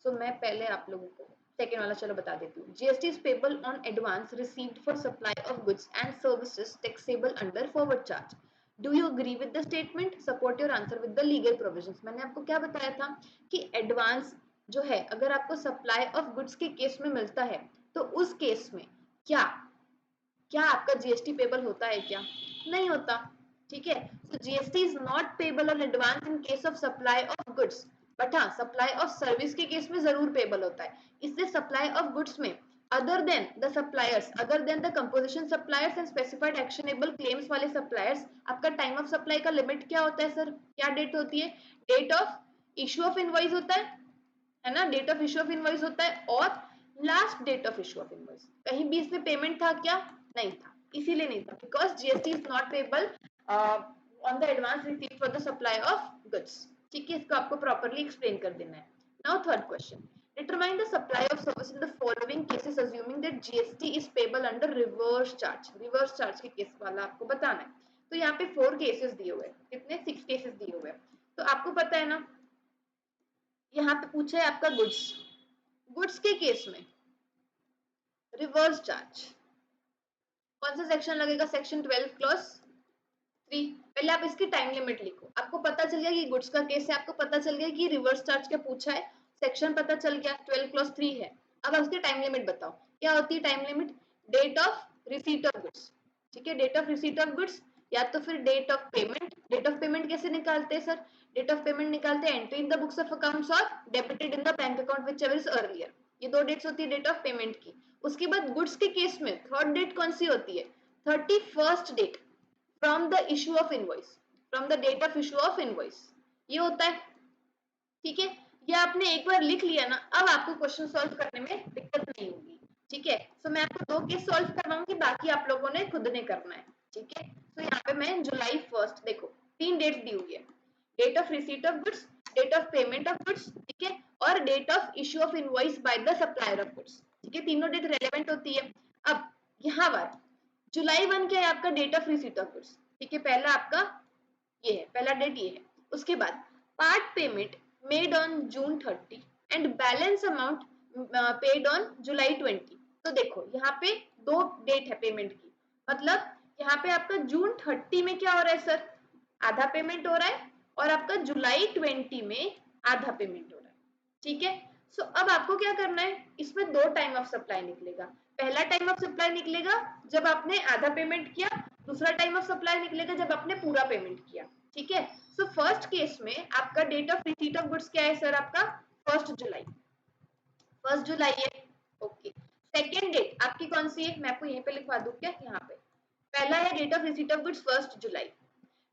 सो मैं पहले आप लोगों को सेकेंड वाला चलो बता देती हूँ। GST is payable on advance received for supply of goods and services taxable under forward charge. Do you agree with the statement, support your answer with the legal provisions. मैंने आपको क्या बताया था कि एडवांस जो है अगर आपको सप्लाई ऑफ गुड्स के केस में मिलता है तो उस केस में क्या क्या आपका जीएसटी पेबल होता है क्या, नहीं होता, ठीक है। तो GST is not payable on advance in case of supply of goods, but हाँ सप्लाई ऑफ सर्विस के केस में जरूर पेबल होता है। इसलिए सप्लाई ऑफ गुड्स में other than the suppliers, other than the composition suppliers and specified actionable claims वाले suppliers, आपका टाइम ऑफ सप्लाई का लिमिट क्या होता है सर, क्या डेट होती है, date of issue of invoice होता है ना, date of issue of invoice होता है और last date of issue of invoice. कहीं भी इसमें पेमेंट था क्या, नहीं था, इसीलिए नहीं था, because GST is not payable on the advance received for the supply of goods, ठीक है। इसको आपको प्रॉपर्ली एक्सप्लेन कर देना है। Now third question, determine the supply of service in the following cases assuming that GST is payable under reverse charge। reverse charge के case वाला आपको बताना है। तो यहाँ पे 4 केसेस दिए हुए हैं, कितने 6 केसेस दिए हुए हैं। तो आपको पता है ना, यहाँ पे पूछा है आपका गुड्स, गुड्स के केस में रिवर्स चार्ज कौन सा सेक्शन लगेगा, सेक्शन 12 क्लॉज 3। पहले आप इसकी टाइम लिमिट लिखो, आपको पता चल गया कि गुड्स का केस है, आपको पता चल गया कि रिवर्स चार्ज क्या पूछा है, सेक्शन पता चल गया 12 क्लॉज 3 है। अब उसकी टाइम लिमिट बताओ क्या होती है time limit, date of receipt of goods, ठीक है। Date of receipt of goods या तो फिर date of payment. Date of payment कैसे निकालते हैं सर, डेट ऑफ पेमेंट निकालते हैं entry in the books of accounts or debited in the bank account whichever is earlier. ये 2 dates होती है डेट ऑफ पेमेंट की। उसके बाद गुड्स के केस में थर्ड डेट कौन सी होती है, 31st date from the issue of invoice, from the date of issue of invoice, ये होता है, ठीक है। ये आपने एक बार लिख लिया ना, अब आपको क्वेश्चन सॉल्व करने में दिक्कत नहीं होगी, ठीक है। सो मैं आपको 2 केस सॉल्व करवाऊंगी, बाकी आप लोगों ने खुद ने करना है, ठीक है। तो यहाँ पे मैं जुलाई 1 देखो 3 डेट्स दी हुई है, date of receipt of goods, date of payment of goods, ठीक है, और date of issue of invoice by the supplier of goods, ठीक है। तीनों डेट रेलेवेंट होती है। अब यहाँ पर जुलाई 1 क्या है आपका, date of receipt of goods, ठीक है, पहला आपका ये है, पहला डेट ये है। उसके बाद part payment made on June 30 and balance amount paid on July 20। तो देखो यहाँ पे 2 डेट है पेमेंट की, मतलब यहाँ पे आपका जून 30 में क्या हो रहा है सर, आधा पेमेंट हो रहा है, और आपका जुलाई 20 में आधा पेमेंट हो रहा है, ठीक है। सो अब आपको क्या करना है, इसमें 2 टाइम ऑफ सप्लाई निकलेगा। पहला टाइम ऑफ सप्लाई निकलेगा जब आपने आधा पेमेंट किया, दूसरा टाइम ऑफ सप्लाई निकलेगा जब आपने पूरा पेमेंट किया, ठीक है। सो फर्स्ट केस में आपका date of receipt of goods क्या है सर, आपका 1 जुलाई, 1 जुलाई है, ओके। सेकेंड डेट आपकी कौन सी है, मैं आपको यहीं पे लिखवा दूं क्या, यहाँ पे पहला है date of receipt of goods 1 July.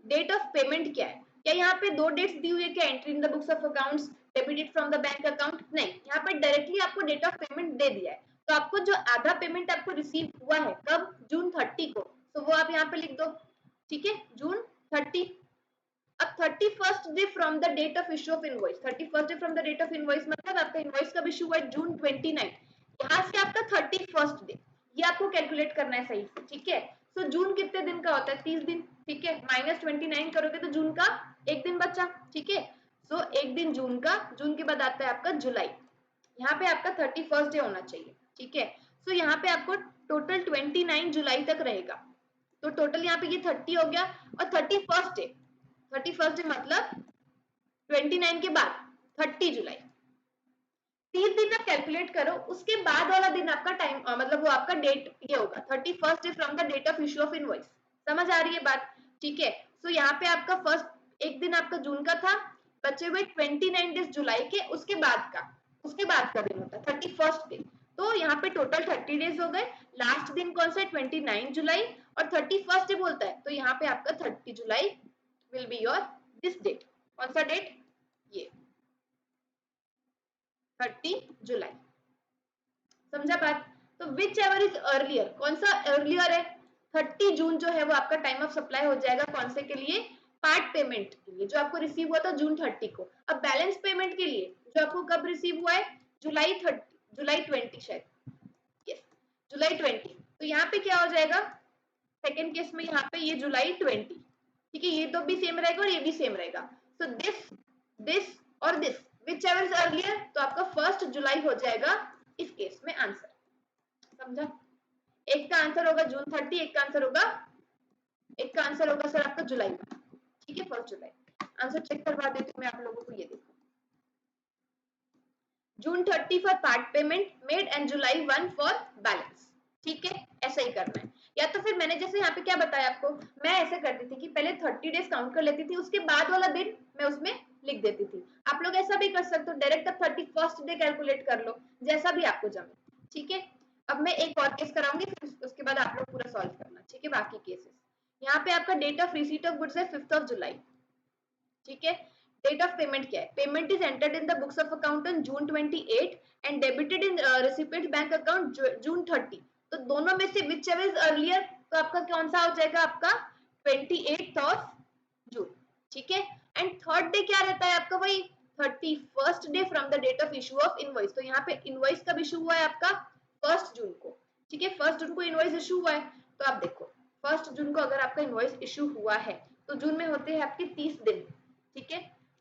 Date of payment क्या है? क्या यहाँ पे दो डेट्स दी हुई है क्या? Entry in the books of accounts, debited from the bank account? नहीं, यहाँ पे डायरेक्टली आपको डेट ऑफ पेमेंट दे दिया है। तो आपको जो आधा पेमेंट आपको रिसीव हुआ है कब? जून 30 को, तो वो आप यहाँ पे लिख दो। ठीक है, जून 30। अब 31st day from the date of issue of invoice, 31st day from the date of invoice मतलब आपका इनवॉइस कब इश्यू हुआ है? जून 29। यहाँ से आपका 31st डे, ये आपको कैलकुलेट करना है सही से। ठीक है, तो जून कितने दिन का होता है? 30 दिन। ठीक है, -29 करोगे तो जून का एक दिन बचा। ठीक है, सो एक दिन जून का, जून के बाद आता है आपका जुलाई। यहाँ पे आपका 31st डे होना चाहिए। ठीक है, सो यहाँ पे आपको टोटल 29 जुलाई तक रहेगा। तो टोटल यहाँ पे ये 30 हो गया, और 31st डे, 31st डे मतलब 29 के बाद 30 जुलाई, 30 दिन आप कैलकुलेट करो। उसके बाद वाला दिन आपका टाइम मतलब वो आपका डेट ये होगा 31st day from the date of issue of invoice. समझ आ रही है बात? ठीक है, सो यहाँ पे आपका फर्स्ट एक दिन आपका जून का था, बचे हुए 29 डेज जुलाई के, उसके बाद का दिन होता है 31st डे। तो यहाँ पे टोटल 30 डेज हो गए। लास्ट दिन कौन सा है? 29 जुलाई, और 31st डे बोलता है, तो यहाँ पे आपका 30 July will be your this date. कौन सा डेट? ये 30 जुलाई। समझा बात? तो विच एवर इज अर्लियर, कौन सा अर्लियर है? 30 जून जो है वो आपका टाइम ऑफ सप्लाई हो जाएगा। कौन से के लिए? पार्ट पेमेंट के लिए, जो आपको रिसीव हुआ था जून 30 को। अब बैलेंस पेमेंट के लिए जो आपको कब रिसीव हुआ है? जुलाई 20 शायद, यस, जुलाई 20। तो यहाँ पे क्या हो जाएगा? सेकेंड केस में यहाँ पे ये जुलाई 20। ठीक है, ये तो भी सेम रहेगा और ये भी सेम रहेगा। सो दिस और this, which ever is earlier, तो आपका 1 जुलाई हो जाएगा इस केस में आंसर। समझा? एक का आंसर होगा जून 30, एक का आंसर होगा सर आपका जुलाई का। ठीक है, 1 जुलाई। आंसर चेक करवा देती हूँ मैं आप लोगों को, ये देखो, जून 30 for part payment made and July 1 for balance. ठीक है, ऐसा ही करना है। या तो फिर मैंने जैसे यहाँ पे क्या बताया आपको, मैं ऐसे करती थी कि पहले 30 डेज काउंट कर लेती थी, उसके बाद वाला दिन मैं उसमें लिख देती थी। आप लोग ऐसा भी कर सकते हो, डायरेक्ट अब 31st डे कैलकुलेट कर लो, जैसा भी आपको जमे। ठीक है, अब मैं एक और केस कराऊंगी, फिर उसके बाद आप लोग पूरा सॉल्व करना। ठीक है, बाकी केसेस यहाँ पे आपका date of receipt of goods है 5 जुलाई। ठीक है, डेट ऑफ पेमेंट क्या है? Payment is entered in the books of account on June 28 and debited in recipient bank account June 30। तो दोनों में से विच एवर इज अर्लियर, तो आपका कौन सा हो जाएगा? आपका 28th ऑफ जून। ठीक है, एंड थर्ड डे क्या रहता है आपका? वही 31st day from the date of issue of invoice. तो यहाँ पे इनवॉइस कब इशू हुआ है आपका? 1 जून को। ठीक है, 1 जून को इनवॉइस इशू हुआ है। तो आप देखो 1 जून को अगर आपका इनवॉइस इशू हुआ है तो जून में होते हैं आपके 30 दिन। ठीक है,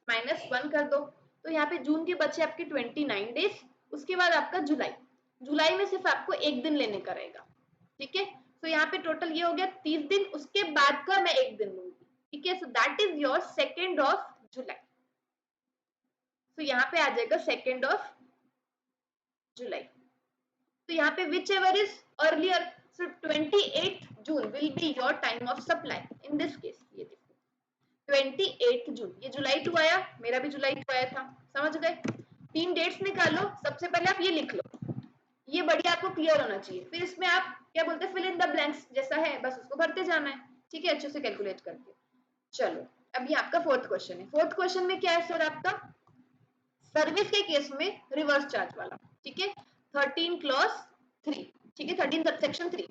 -1 कर दो, तो यहाँ पे जून के बचे आपके 29 डेज। उसके बाद आपका जुलाई, जुलाई में सिर्फ आपको एक दिन लेने का रहेगा। ठीक है, तो यहाँ पे टोटल ये हो गया 30 दिन, उसके बाद का मैं एक दिन लूंगी। ठीक है, so that is your 2 of July. तो यहाँ पे आ जाएगा 2 ऑफ जुलाई। तो यहाँ पे which ever is earlier, so 28 June will be your time of supply in this case. ये देखो 28 जून, ये जुलाई 2 आया, मेरा भी जुलाई 2 आया था। समझ गए? 3 डेट्स निकालो, सबसे पहले आप ये लिख लो, ये बढ़िया आपको क्लियर होना चाहिए। फिर इसमें आप क्या बोलते हैं, फिल इन द ब्लैंक्स जैसा है, बस उसको भरते जाना है। ठीक है, अच्छे से कैलकुलेट करके। चलो, अभी आपका फोर्थ क्वेश्चन है। फोर्थ क्वेश्चन में क्या है सर आपका? सर्विस के केस में रिवर्स चार्ज वाला। ठीक है, 13 क्लॉज 3। ठीक है, 13 सबसेक्शन 3।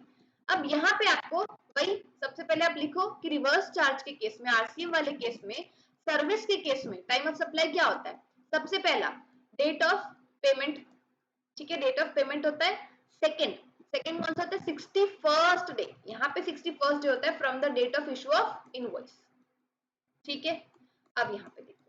अब यहाँ पे आपको वही सबसे पहले आप लिखो कि रिवर्स चार्ज के केस में, आरसीएम वाले केस में, सर्विस के केस में टाइम ऑफ सप्लाई क्या होता है? सबसे पहला डेट ऑफ पेमेंट। ठीक है, डेट ऑफ पेमेंट होता है। सेकंड सेकंड कौन सा होता है? 61st day. यहाँ पे 61st डे होता है from the date of issue of invoice. ठीक है, अब यहाँ पे देखो,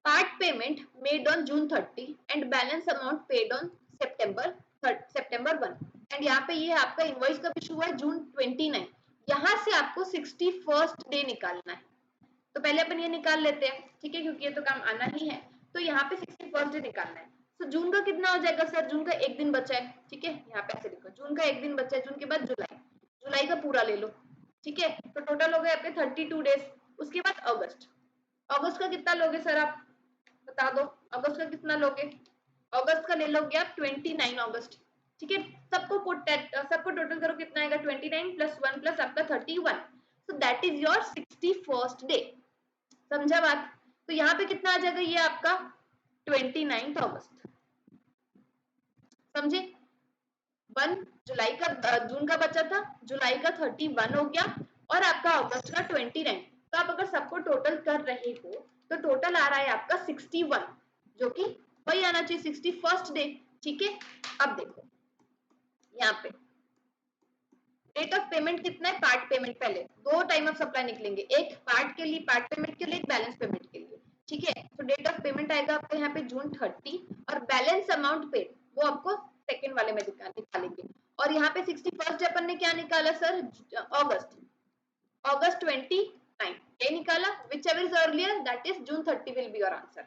part payment made on June 30 and balance amount paid on September 1। And यहाँ पे ये आपका इनवॉइस कब इशू हुआ है? जून 29। यहाँ से आपको 61st डे निकालना है। तो पहले अपन ये निकाल लेते हैं। ठीक है, क्योंकि ये तो काम आना ही है। तो यहाँ पे 61st डे निकालना है। तो जून का कितना हो जाएगा सर? जून का एक दिन बचा है। ठीक है, यहाँ पे ऐसे लिखो, जून का एक दिन बचा है। जून के बाद जुलाई, जुलाई का पूरा ले लो। ठीक है, तो टोटल हो गए आपके 32 डेज। उसके बाद अगस्त, अगस्त का कितना लोगे सर आप? बता दो, अगस्त का कितना लोगे? अगस्त का ले लोगे आप 29 अगस्त। ठीक है, सबको टोटल करो कितना आएगा 29 प्लस 1 प्लस आपका 31, so that is your 61st day. समझा बात? तो यहाँ पे कितना आ जाएगा ये आपका 29 अगस्त। समझे? 1 जुलाई का जून का बचा था, जुलाई का 31 हो गया और आपका अगस्त का 29। तो आप अगर सबको टोटल कर रहे हो तो टोटल आ रहा है आपका 61, जो कि वही आना चाहिए 61st डे। ठीक है, अब देखो यहाँ पे रेट ऑफ पेमेंट कितना है, पार्ट पेमेंट पहले दो टाइम ऑफ सप्लाई निकलेंगे, एक पार्ट के लिए, पार्ट पेमेंट के लिए, एक बैलेंस पेमेंट के लिए। ठीक है, तो डेट ऑफ पेमेंट आएगा आपको यहाँ पे जून 30 और बैलेंस अमाउंट पेड वो आपको सेकेंड वाले में निकालेंगे। और यहाँ पे 61st अपन ने क्या निकाला सर, अगस्त, अगस्त 29 ये निकाला, which ever is earlier that is June 30 will be your answer.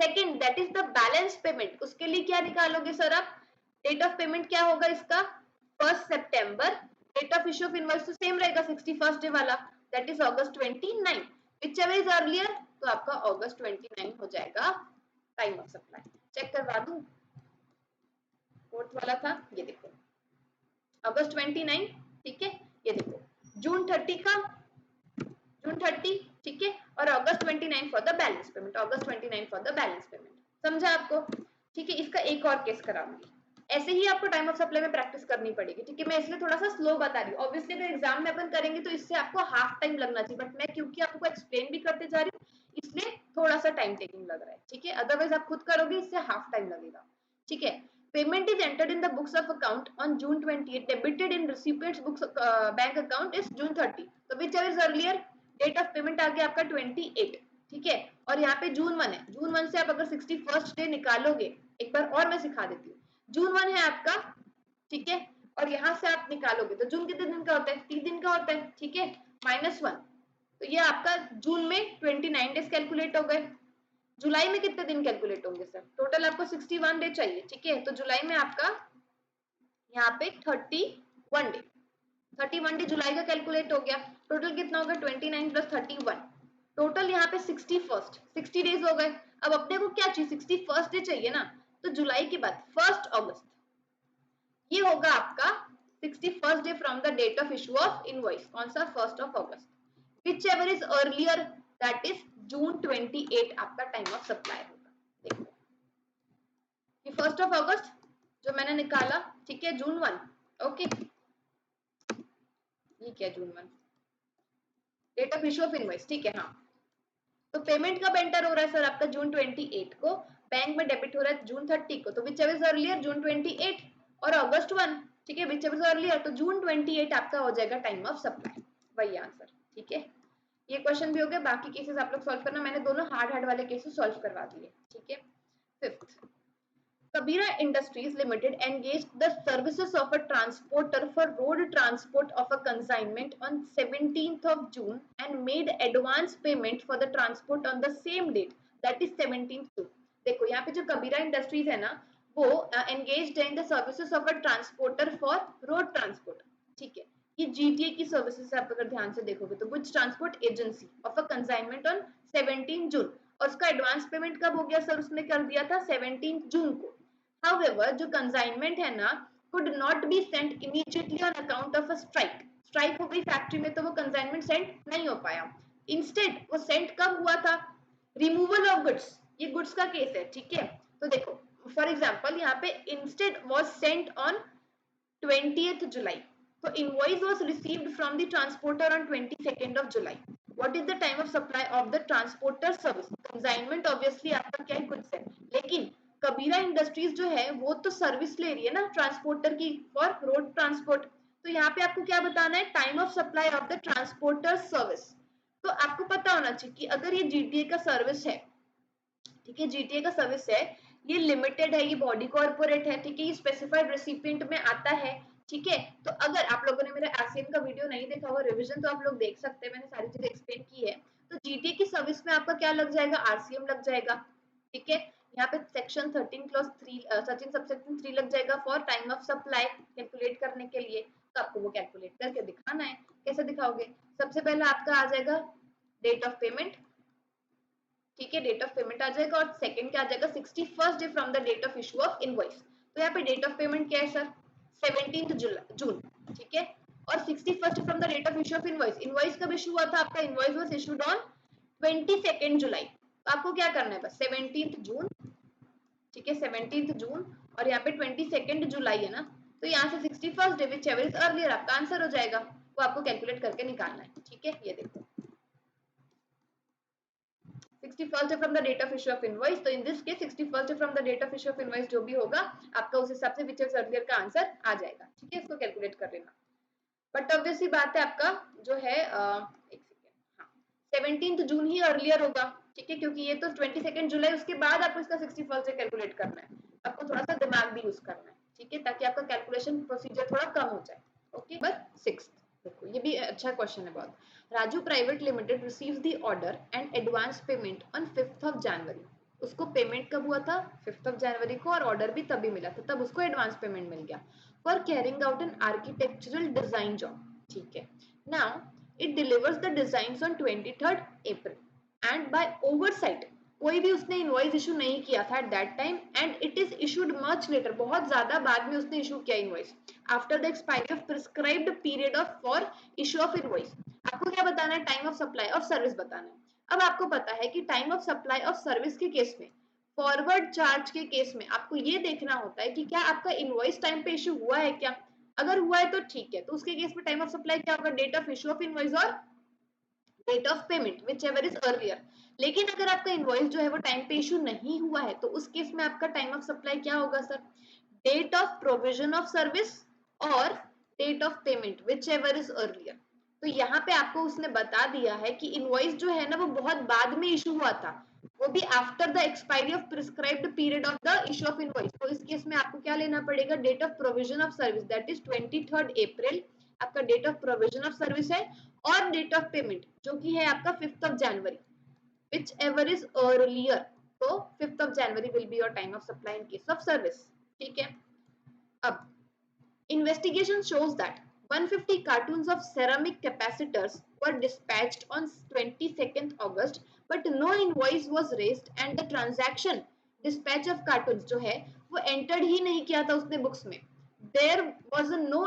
Second that is the balance payment, उसके लिए क्या निकालोगे सर आप, डेट ऑफ पेमेंट क्या होगा इसका 1 सितंबर, date of issue of invoice तो सेम रहेगा 61st डे वाला, that is August 29, whichever is earlier तो आपका अगस्त 29 हो जाएगा टाइम ऑफ सप्लाई। चेक करवा दूं, फोर्थ वाला था ये देखो अगस्त 29, ठीक है, ये देखो जून 30 का, जून 30, ठीक है, और अगस्त 29 for the balance payment, August 29 for the balance payment. समझा आपको? ठीक है, इसका एक और केस कराऊंगी, ऐसे ही आपको टाइम ऑफ सप्लाई में प्रैक्टिस करनी पड़ेगी। ठीक है, मैं इसलिए थोड़ा सा स्लो बता रही हूँ, ऑब्वियसली अगर एग्जाम में अपन करेंगे तो इससे आपको हाफ टाइम लगना चाहिए, बट मैं क्योंकि आपको एक्सप्लेन भी करते जा रही हूँ इसलिए थोड़ा सा टाइम टेकिंग लग रहा है। ठीक है, अदरवाइज आप खुद करोगे इससे हाफ टाइम लगेगा। ठीक है, payment is entered in the books of account on June 28, debited in recipient's books bank account is June 30, तो whichever is earlier, date of payment आ गया आपका 28। ठीक है, और यहाँ पे जून 1 है, जून 1 से आप अगर 61st डे निकालोगे, एक बार और मैं सिखा देती हूँ, जून 1 है आपका, ठीक है, और यहाँ से आप निकालोगे तो जून कितने दिन का होता है, 3 दिन का होता है। ठीक है, -1, तो ये आपका जून में 29 डेज कैलकुलेट हो गए। जुलाई में कितने दिन कैलकुलेट होंगे सर, टोटल आपको 61 डे चाहिए। ठीक है, तो जुलाई में आपका यहाँ पे 31 डे, 31 डे जुलाई का कैलकुलेट हो गया, टोटल कितना होगा 29 प्लस 31, टोटल यहाँ पे 61st, 60 डेज हो गए। अब अपने को क्या चाहिए, 61st डे चाहिए ना, तो जुलाई के बाद 1 अगस्त, ये होगा आपका 61st day from the date of issue of invoice, कौन सा 1 अगस्त, whichever is earlier that is June 28 आपका टाइम ऑफ सप्लाई होगा। देखो ये 1 अगस्त जो मैंने निकाला, ठीक है, जून 1, ओके, ये क्या June 1 date of issue of invoice, ठीक है, हाँ, तो पेमेंट कब एंटर हो रहा है सर आपका जून 28 को, बैंक में डेबिट हो रहा है जून 30 को, तो विच एवर इज अर्लियर जून 28 और अगस्त 1, ठीक है, विच एवर इज अर्लियर, तो जून 28 आपका हो जाएगा टाइम ऑफ सप्लाई, वही आंसर। ठीक है, ये क्वेश्चन भी हो गया, बाकी केसेस आप लोग सॉल्व करना, मैंने दोनों हार्ड वाले केसेस सॉल्व करवा दिए। ठीक है, fifth, Kabira Industries Limited engaged the services of a transporter for road transport of a consignment on 17th of June and made advance payment for the transport on the same date, that is 17th June। देखो यहाँ पे जो कबीरा industries है ना, वो engaged है in the services of a transporter for road transport। ठीक है, ये जीटीए की सर्विसेज आप अगर ध्यान से देखोगे तो goods transport agency of a consignment on 17 जून, और उसका एडवांस पेमेंट कब हो गया सर, उसने कर दिया था 17 जून को। However, जो कंसाइनमेंट है ना could not be sent immediately on account of a strike, strike हो गई फैक्ट्री में तो वो कंसाइनमेंट सेंड नहीं हो पाया। इंस्टेड वो सेंड कब हुआ था, रिमूवल ऑफ गुड्स, ये गुड्स का केस है। ठीक है, तो देखो फॉर एग्जांपल यहाँ पे instead was sent on 20th July, so invoice was received from the transporter on 22nd of July। what is the time of supply of the transporter service, consignment obviously आपका क्या है goods है, लेकिन कबीरा industries जो है वो तो service ले रही है ना ट्रांसपोर्टर की फॉर रोड ट्रांसपोर्ट, तो यहाँ पे आपको क्या बताना है, time of supply of the transporter service. तो आपको पता होना चाहिए कि अगर ये जीटीए का सर्विस है, ठीक है, जीटीए का सर्विस है, ये लिमिटेड है, ये बॉडी कॉर्पोरेट है, ठीक है, ये स्पेसिफाइड रेसिपिएंट में आता है। ठीक है, तो अगर आप लोगों ने मेरा आरसीएम का वीडियो नहीं देखा होगा, रिवीजन तो आप लोग देख सकते हैं, मैंने सारी चीजें एक्सप्लेन की है। तो जीटीए की सर्विस में आपका क्या लग जाएगा, आरसीएम लग जाएगा। ठीक है, यहाँ पे सेक्शन 13 क्लॉज 3 सर्चिंग सबसेक्शन 3 लग जाएगा for time of supply calculate करने के लिए, तो आपको वो कैलकुलेट करके दिखाना है। कैसे दिखाओगे, सबसे पहले आपका आ जाएगा डेट ऑफ पेमेंट, ठीक है, डेट ऑफ पेमेंट आ जाएगा, और सेकंड क्या आ जाएगा 61st day from the date of issue of invoice. तो यहाँ पे डेट ऑफ पेमेंट क्या है सर, 17 जून, ठीक है। और 61st from the date of issue of invoice, invoice कब इशू हुआ था आपका, invoice was issued on 22 July. तो आपको क्या करना है, बस 17 जून, ठीक है, 17 जून और यहाँ पे 22 जुलाई है ना, तो यहाँ से 61st day which ever is earlier आपका आंसर हो जाएगा, वो आपको कैलकुलेट करके निकालना है, ठीक है। ये देखो 61st from the date of issue of invoice, तो in this case 61st from the date of issue of invoice जो भी होगा आपका उस हिसाब से विच एवर अर्लियर का आंसर आ जाएगा, ठीक है। इसको कैलकुलेट कर लेना। बट ऑब्वियसली बात है आपका जो है एक सेकेंड, हाँ 17 जून ही अर्लियर होगा, ठीक है, क्योंकि ये तो 22 जुलाई, उसके बाद आपको इसका 61st कैलकुलेट करना है, आपको थोड़ा सा दिमाग भी यूज करना है, ठीक है, ताकि आपका कैलकुलेशन प्रोसीजर थोड़ा कम हो जाए। ओके, नंबर 6 देखो, ये भी अच्छा क्वेश्चन है बहुत। Raju private limited receives the order and advance payment on 5 जनवरी। उसको पेमेंट कब हुआ था, 5 जनवरी को, और ऑर्डर भी तभी मिला था, तब उसको एडवांस पेमेंट मिल गया for carrying out an architectural design job, ठीक है। Now it delivers the designs on 23 April and by oversight, कोई भी उसने इनवॉइस इशू नहीं किया था at that time, and it is issued much later, बहुत ज्यादा बाद में उसने इशू किया इनवॉइस, after the expiry of prescribed period of for issue of invoice. आपको क्या बताना है, time of supply of service बताना है। अब आपको पता है कि time of supply of service के केस में, फॉरवर्ड चार्ज के केस में आपको ये देखना होता है कि क्या आपका इनवॉइस टाइम पे इशू हुआ है क्या, अगर हुआ है तो ठीक है, तो उसके केस में टाइम ऑफ सप्लाई क्या होगा, date of issue of invoice or date of payment whichever is earlier. लेकिन अगर आपका इनवॉइस जो है वो टाइम पे इशू नहीं हुआ है, तो उस केस में आपका टाइम ऑफ सप्लाई क्या होगा sir, date of provision of service or date of payment whichever is earlier. तो यहाँ पे आपको उसने बता दिया है कि इनवॉइस जो है ना वो बहुत बाद में इशू हुआ था, वो भी after the expiry of prescribed period of the issue of invoice. तो इस केस में आपको क्या लेना पड़ेगा, date of provision of service that is 23 April आपका date of provision of service है, और डेट ऑफ पेमेंट जो कि है आपका 5 जनवरी विच एवर इज अर्लियर। तो 5 जनवरी will be your time of supply in case of service, ठीक है। अब investigation shows that 150 cartons of ceramic capacitors were dispatched on 22nd August, but no invoice was raised and the transaction dispatch of cartons जो है वो entered ही नहीं किया था उसने बुक्स में। There was no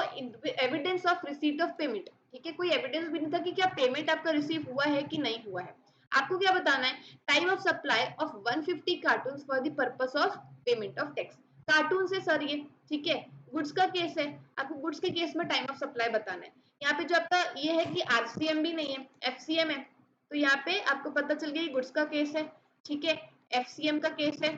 evidence of receipt of payment, ठीक है, कोई एविडेंस भी नहीं था कि क्या पेमेंट आपका रिसीव हुआ है कि नहीं हुआ है। आपको क्या बताना है, time of supply of 150 cartoon for the purpose of payment of tax. Cartoon से सर ये, ठीक है, गुड्स का केस है, आपको गुड्स के केस में टाइम ऑफ सप्लाई बताना है। यहाँ पे जो आपका ये है कि आरसीएम भी नहीं है, एफसीएम है, तो यहाँ पे आपको पता चल गया गुड्स का केस है, ठीक है, एफसीएम का केस है।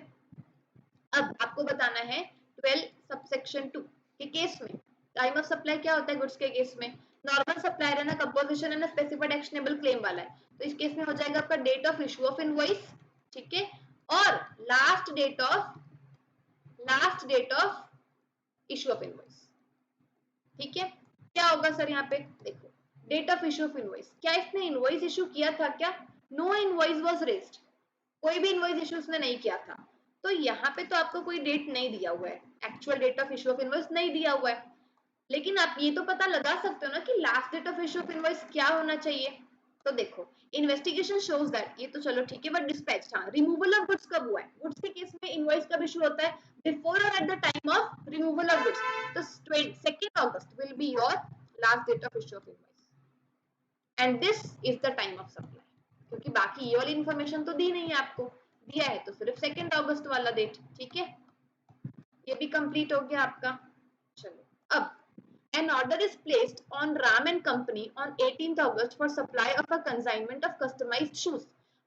अब आपको बताना है 12 सबसेक्शन 2 के केस में टाइम ऑफ सप्लाई क्या होता है गुड्स के केस में, नॉर्मल सप्लायर है ना, कंपोजिशन है ना, स्पेसिफाइड एक्शनेबल क्लेम वाला है, तो इस केस में हो जाएगा आपका date of issue of invoice, ठीक है, और last date of issue of invoice, ठीक है। क्या होगा सर यहाँ पे देखो, date of issue of invoice, क्या इसने इनवॉइस इशू किया था क्या, नो इनवॉइस वाज रेज्ड, कोई भी इनवॉइस इशू उसने नहीं किया था, तो यहाँ पे तो आपको कोई डेट नहीं दिया हुआ है, actual date of issue of invoice नहीं दिया हुआ है, लेकिन आप ये तो पता लगा सकते हो ना कि last date of issue of invoice क्या होना चाहिए। तो देखो इन्वेस्टिगेशन शोज दैट, ये तो चलो ठीक है, बट डिस्पैच, हाँ, रिमूवल ऑफ गुड्स कब हुआ है, गुड्स के केस में इनवॉइस कब इशू होता है, बिफोर और at the time of removal of goods, तो 2 August will be your last date of issue of invoice and this is the time of supply, क्योंकि बाकी ये वाली इंफॉर्मेशन तो दी नहीं है आपको, दिया है तो सिर्फ 2 अगस्त वाला डेट, ठीक है। ये भी कंप्लीट हो गया आपका। चलो अब an order is placed on Ram and Company on 18th August for supply of a consignment of customized shoes.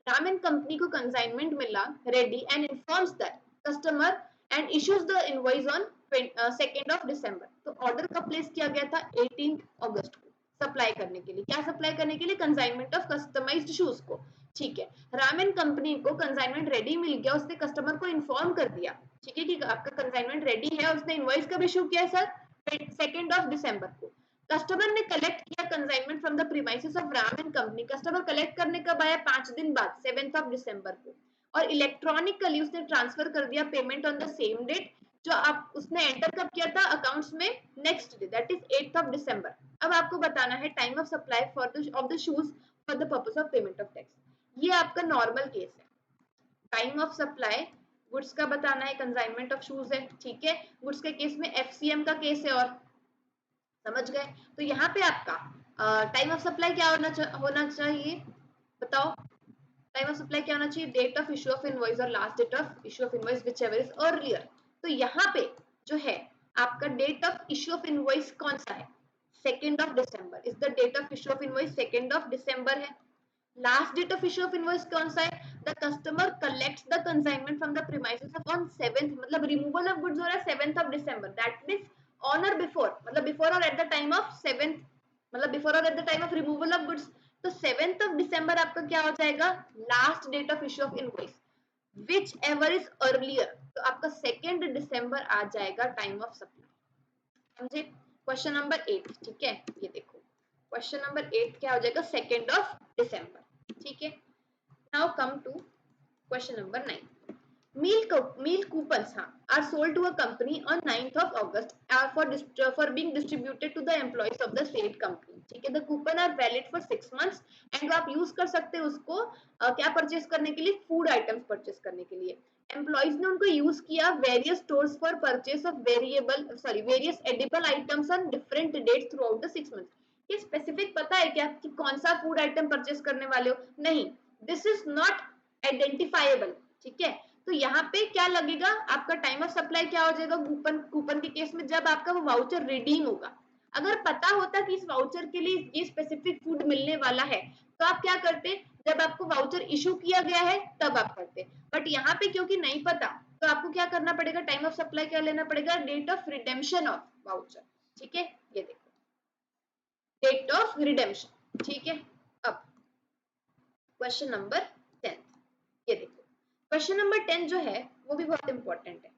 Ram and Company को consignment मिला ready and informs that customer and issues the invoice on 2nd of December. तो order कब place किया गया था 18th August को supply करने के लिए, क्या सप्लाई करने के लिए, कंसाइनमेंट ऑफ कस्टमाइज्ड शूज को, ठीक है। राम एंड कंपनी को कंसाइनमेंट रेडी मिल गया, उसने कस्टमर को इन्फॉर्म कर दिया, ठीक है, कि आपका कंसाइनमेंट रेडी है, उसने इनवॉइस कब इशू किया सर 2nd of December को। कस्टमर ने कलेक्ट किया consignment from the premises of Ram and company, customer collect करने कब आया 5 दिन बाद 7th of December को, और इलेक्ट्रॉनिकली उसने ट्रांसफर कर दिया payment on the same date, जो आप उसने एंटर कब किया था अकाउंट्स में next day that is 8th of December। अब आपको बताना है time of supply for the shoes for the purpose of payment of tax, ये आपका नॉर्मल केस है। टाइम ऑफ सप्लाई गुड्स का बताना है, कंसाइनमेंट ऑफ शूज है, ठीक है, गुड्स के केस में एफसीएम का केस है, और समझ गए? तो यहाँ पे आपका टाइम ऑफ सप्लाई क्या होना चाहिए, बताओ? टाइम ऑफ सप्लाई क्या होना चाहिए? Date of issue of invoice or last date of issue of invoice whichever is earlier. तो यहाँ पे जो है आपका date of issue of invoice कौन सा है? 2 is the date of issue of invoice, 2 है। Last date of issue of invoice कौन सा है? The customer collects the consignment from the premises on 7th, मतलब रिमूवल ऑफ गुड्स हो रहा है 7th that means on or before, मतलब before और at the time of 7th, मतलब बिफोर और at the time of removal of goods. तो 7th आपका क्या हो जाएगा? Last date of issue of invoice whichever is earlier, तो आपका 2 आ जाएगा टाइम ऑफ सप्लाई। समझे? क्वेश्चन नंबर 8, ठीक है, ये देखो क्वेश्चन नंबर 8 क्या हो जाएगा? 2 ठीक है। Now come to question number 9। Meal coupons are sold to a company on 9th of August for being distributed to the employees of the said company. ठीक है, the coupon are valid for 6 months and आप use कर सकते हैं उसको क्या purchase करने के लिए? फूड आइटम्स परचेस करने के लिए। एम्प्लॉइज ने उनको यूज किया various stores for purchase of various edible items on different dates throughout the 6 months. ये स्पेसिफिक पता है क्या कि कौन सा फूड आइटम परचेस करने वाले हो? नहीं, दिस इज नॉट आइडेंटिफाइबल। ठीक है, तो यहाँ पे क्या लगेगा? आपका टाइम ऑफ सप्लाई क्या हो जाएगा कूपन कूपन के केस में? जब आपका वो वाउचर रिडीम होगा। अगर पता होता कि इस वाउचर के लिए ये स्पेसिफिक फूड मिलने वाला है तो आप क्या करते? जब आपको वाउचर इशू किया गया है तब आप करते। बट यहाँ पे क्योंकि नहीं पता तो आपको क्या करना पड़ेगा? टाइम ऑफ सप्लाई क्या लेना पड़ेगा? Date of redemption of voucher. ठीक है, ये देखो डेट ऑफ रिडेम्पशन। ठीक है, अब क्वेश्चन नंबर 10, ये देखो क्वेश्चन नंबर 10 जो है वो भी बहुत इंपॉर्टेंट है,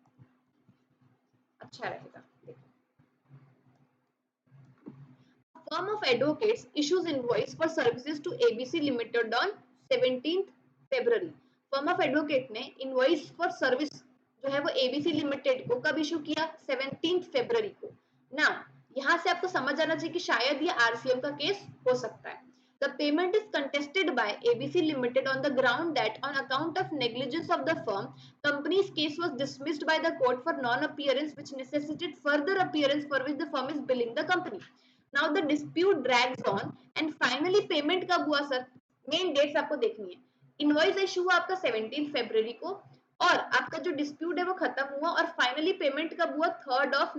अच्छा रहेगा। Firm of advocates issues invoice for services to ABC Limited on 17th February। Firm of advocate ने इनवॉइस फॉर सर्विस जो है वो एबीसी लिमिटेड को कब इशू किया? 17th February को। ना यहाँ से आपको समझ आना चाहिए कि शायद ये आरसीएम का केस हो सकता है। The payment is contested by ABC Limited on the ground that on account of negligence of the firm, company's case was dismissed by the court for non-appearance which necessitated further appearance for which the firm is billing the company. Now the dispute drags on and finally payment कब हुआ sir? Main dates आपको देखनी है। Invoice issue हुआ आपका 17 फरवरी को और आपका जो डिस्प्यूट है वो खत्म हुआ और फाइनली पेमेंट कब हुआ? 3rd of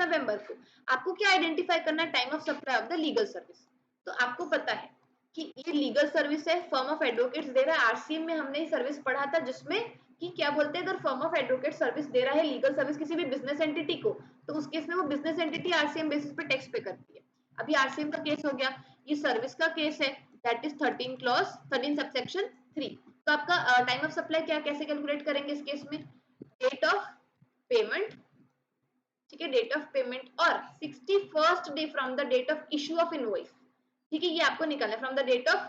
November को। आपको क्या आइडेंटिफाई करना है? Time of supply of the legal service. तो आपको पता है कि ये लीगल सर्विस है, फर्म ऑफ एडवोकेट्स दे रहा है। आरसीएम में हमने ये सर्विस पढ़ा था जिसमें कि क्या बोलते हैं, अगर फर्म ऑफ एडवोकेट सर्विस दे रहा है लीगल सर्विस किसी भी बिजनेस एंटिटी को, तो उस केस में वो बिजनेस एंटिटी आरसीएम बेसिस पे टैक्स पे करती है। अभी आरसीएम का केस हो गया, ये सर्विस का केस है, दैट इज 13 सबसेक्शन 3। तो आपका टाइम ऑफ सप्लाई क्या कैसे कैलकुलेट करेंगे इस केस में? डेट ऑफ पेमेंट, ठीक है, डेट ऑफ पेमेंट और 61st day from the date of issue of invoice. ठीक है, ये आपको निकालना है from the date of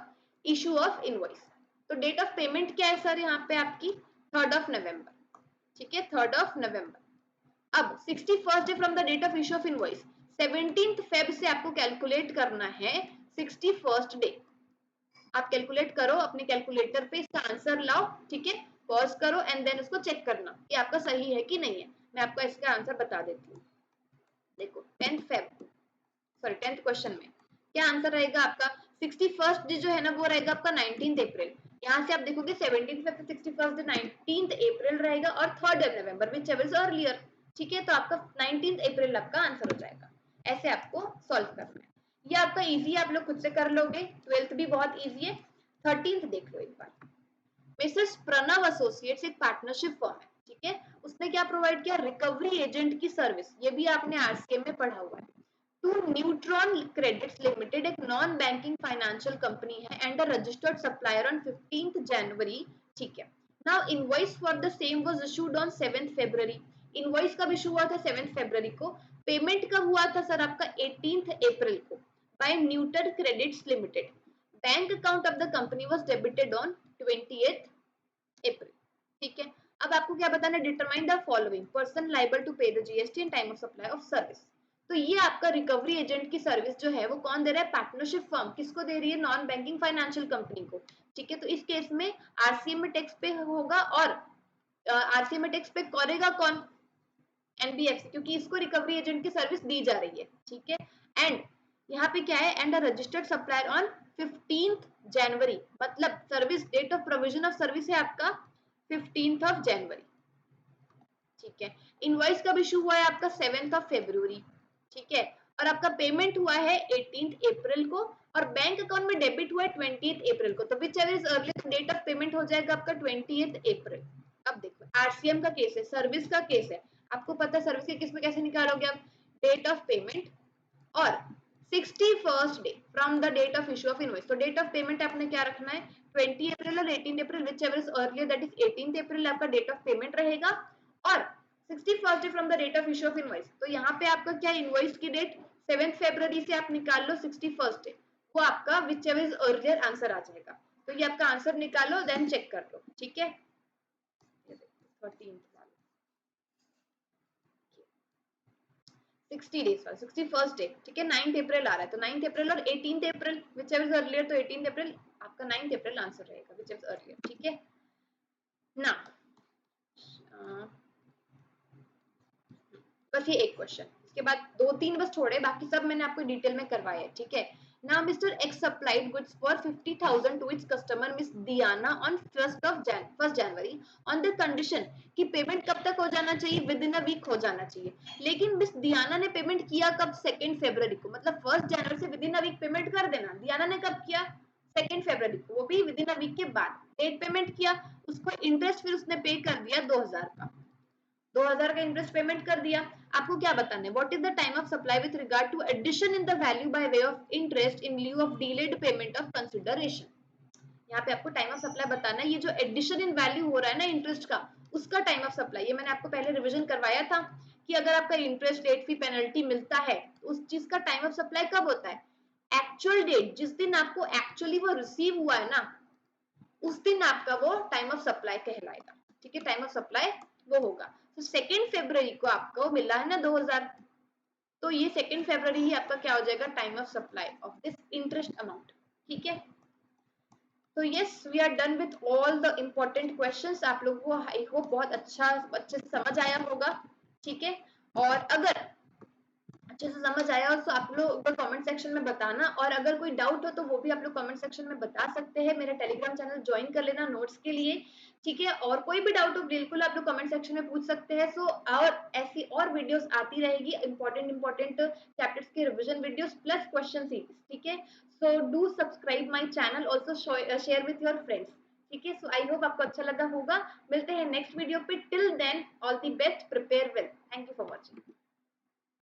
issue of invoice. तो डेट ऑफ पेमेंट क्या है सर यहाँ पे आपकी? 3rd of November। ठीक है, 3rd of November। अब 61st day from the date of issue of invoice, 17th Feb से आपको कैलकुलेट करना है 61st डे। आप कैलकुलेट करो अपने कैलकुलेटर पे, इसका आंसर लाओ। ठीक है, पॉज करो एंड देन उसको चेक करना कि आपका सही है कि नहीं है। मैं आपको इसका आंसर बता देती हूँ। देखो 10th क्वेश्चन में क्या आंसर रहेगा आपका? 61st डे जो है ना वो रहेगा आपका 19th अप्रैल। यहाँ से आप देखोगे 17th Feb 61st day 19th अप्रैल रहेगा और 3rd of November which ever is earlier. ठीक है, तो आपका 19th अप्रैल आपका आंसर हो जाएगा। ऐसे आपको सॉल्व करना है। ये आपका इजी है, आप लोग खुद से कर लोगे। 12th भी बहुत इजी है। 13th देख लो एक बार। मिसेस प्रणव एसोसिएट्स एक पार्टनरशिप फर्म है, ठीक है, उसने क्या प्रोवाइड किया? रिकवरी एजेंट की सर्विस। ये भी आपने आरसीएम में पढ़ा हुआ है। टू न्यूट्रॉन क्रेडिट्स लिमिटेड एक नॉन बैंकिंग फाइनेंशियल कंपनी है and a registered supplier on 15th जनवरी। ठीक है, now invoice for the same was issued on 7th February. Invoice कब इशू हुआ था? 7th फरवरी को। पेमेंट कब हुआ था सर आपका? 18th अप्रैल को by Newton credits limited. Bank account of the company was debited on 20th April. ठीक है, अब आपको क्या बताना है? Determine the following person liable to pay the GST in time of supply of service. तो ये आपका रिकवरी एजेंट की सर्विस जो है वो कौन दे रहा है? Partnership firm. किसको दे रही है? नॉन बैंकिंग फाइनेंशियल कंपनी को। ठीक है, तो इस केस में आरसीएम में टैक्स पे होगा और आरसीएम में टैक्स पे करेगा कौन? एनबीएफसी, क्योंकि इसको रिकवरी एजेंट की सर्विस दी जा रही है, ठीक है। एंड यहाँ पे क्या है, and a registered supplier on 15th January, मतलब service date of provision of service है आपका 15th ऑफ जनवरी, ठीक है। इनवॉइस कब इशू हुआ है आपका 7th ऑफ फरवरी, ठीक है। और आपका पेमेंट हुआ है 18th अप्रैल को, और बैंक अकाउंट में डेबिट हुआ है 20th अप्रैल को, तो whichever is earliest date of payment हो जाएगा आपका 20th अप्रैल। अब देखो आरसीएम का केस है, सर्विस का केस है, आपको पता है सर्विस के केस में कैसे निकालोगे आप, डेट ऑफ पेमेंट और 61st day from the date of issue of invoice. तो डेट ऑफ पेमेंट आपने क्या रखना है 20 अप्रैल और 18 अप्रैल, whichever is earlier that is 18 April आपका डेट ऑफ पेमेंट रहेगा, और 61st day from the date of issue of invoice. तो यहाँ पे आपका क्या इनवॉइस की डेट 7 फरवरी से आप निकाल लो 61st डे, वो आपका whichever is earlier answer आ जाएगा। तो ये आपका आंसर निकालो देन चेक कर लो, ठीक है। 13 60 डेज वाला 61st डे, ठीक है। 9th अप्रैल आ रहा है, तो 9th अप्रैल और 18th April whichever is earlier, तो 18th अप्रैल आपका 9th अप्रैल आंसर रहेगा विच एवर अर्लियर, ठीक है ना। बस ये एक क्वेश्चन, इसके बाद दो तीन बस छोड़े, बाकी सब मैंने आपको डिटेल में करवाया है, ठीक है। Now Mr. X supplied goods for 50,000 to its customer Miss Diana on 1st January on the condition कि पेमेंट कब तक हो जाना चाहिए, विद इन अ वीक हो जाना चाहिए। लेकिन मिस दियाना ने पेमेंट किया कब, 2 फरवरी को, मतलब 1 जनवरी से within a week payment कर देना। दियाना ने कब किया 2 फरवरी को, वो भी विद इन अ वीक के बाद डेट पेमेंट किया, उसको इंटरेस्ट फिर उसने पे कर दिया 2000 का, 2000 का इंटरेस्ट पेमेंट कर दिया। आपको क्या बताना है, what is the time of supply with regard to addition in the value by way of interest in lieu of delayed payment of consideration. यहाँ पे आपको टाइम ऑफ सप्लाई बताना है, ये जो एडिशन इन वैल्यू हो रहा है ना इंटरेस्ट का, उसका टाइम ऑफ सप्लाई, ये मैंने आपको पहले रिवीजन करवाया था कि अगर आपका इंटरेस्ट लेट फी पेनल्टी मिलता है तो उस चीज का टाइम ऑफ सप्लाई कब होता है, एक्चुअल डेट जिस दिन आपको एक्चुअली वो रिसीव हुआ है ना, उस दिन आपका वो टाइम ऑफ सप्लाई कहलाएगा, ठीक है। टाइम ऑफ सप्लाई वो होगा, तो 2 फरवरी को आपको मिला है ना 2000, तो ये 2 फरवरी ही आपका क्या हो जाएगा, time of supply of this interest amount, ठीक है। तो yes we are done with all the important questions. आप लोगों को आई होप बहुत अच्छे से समझ आया होगा, ठीक है। और अगर अच्छे से समझ आया हो तो आप लोग कमेंट सेक्शन में बताना, और अगर कोई डाउट हो तो वो भी आप लोग कमेंट सेक्शन में बता सकते हैं। मेरा टेलीग्राम चैनल ज्वाइन कर लेना नोट्स के लिए, ठीक है। और कोई भी डाउट हो बिल्कुल आप लोग कमेंट सेक्शन में पूछ सकते हैं। सो और ऐसी और वीडियोस आती रहेगी, इंपॉर्टेंट चैप्टर्स के revision videos plus question series, ठीक है। So do subscribe my channel, also share with your friends, ठीक है। सो आई होप आपको अच्छा लगा होगा। मिलते हैं नेक्स्ट वीडियो पे, till then all the best, prepare well, thank you for watching.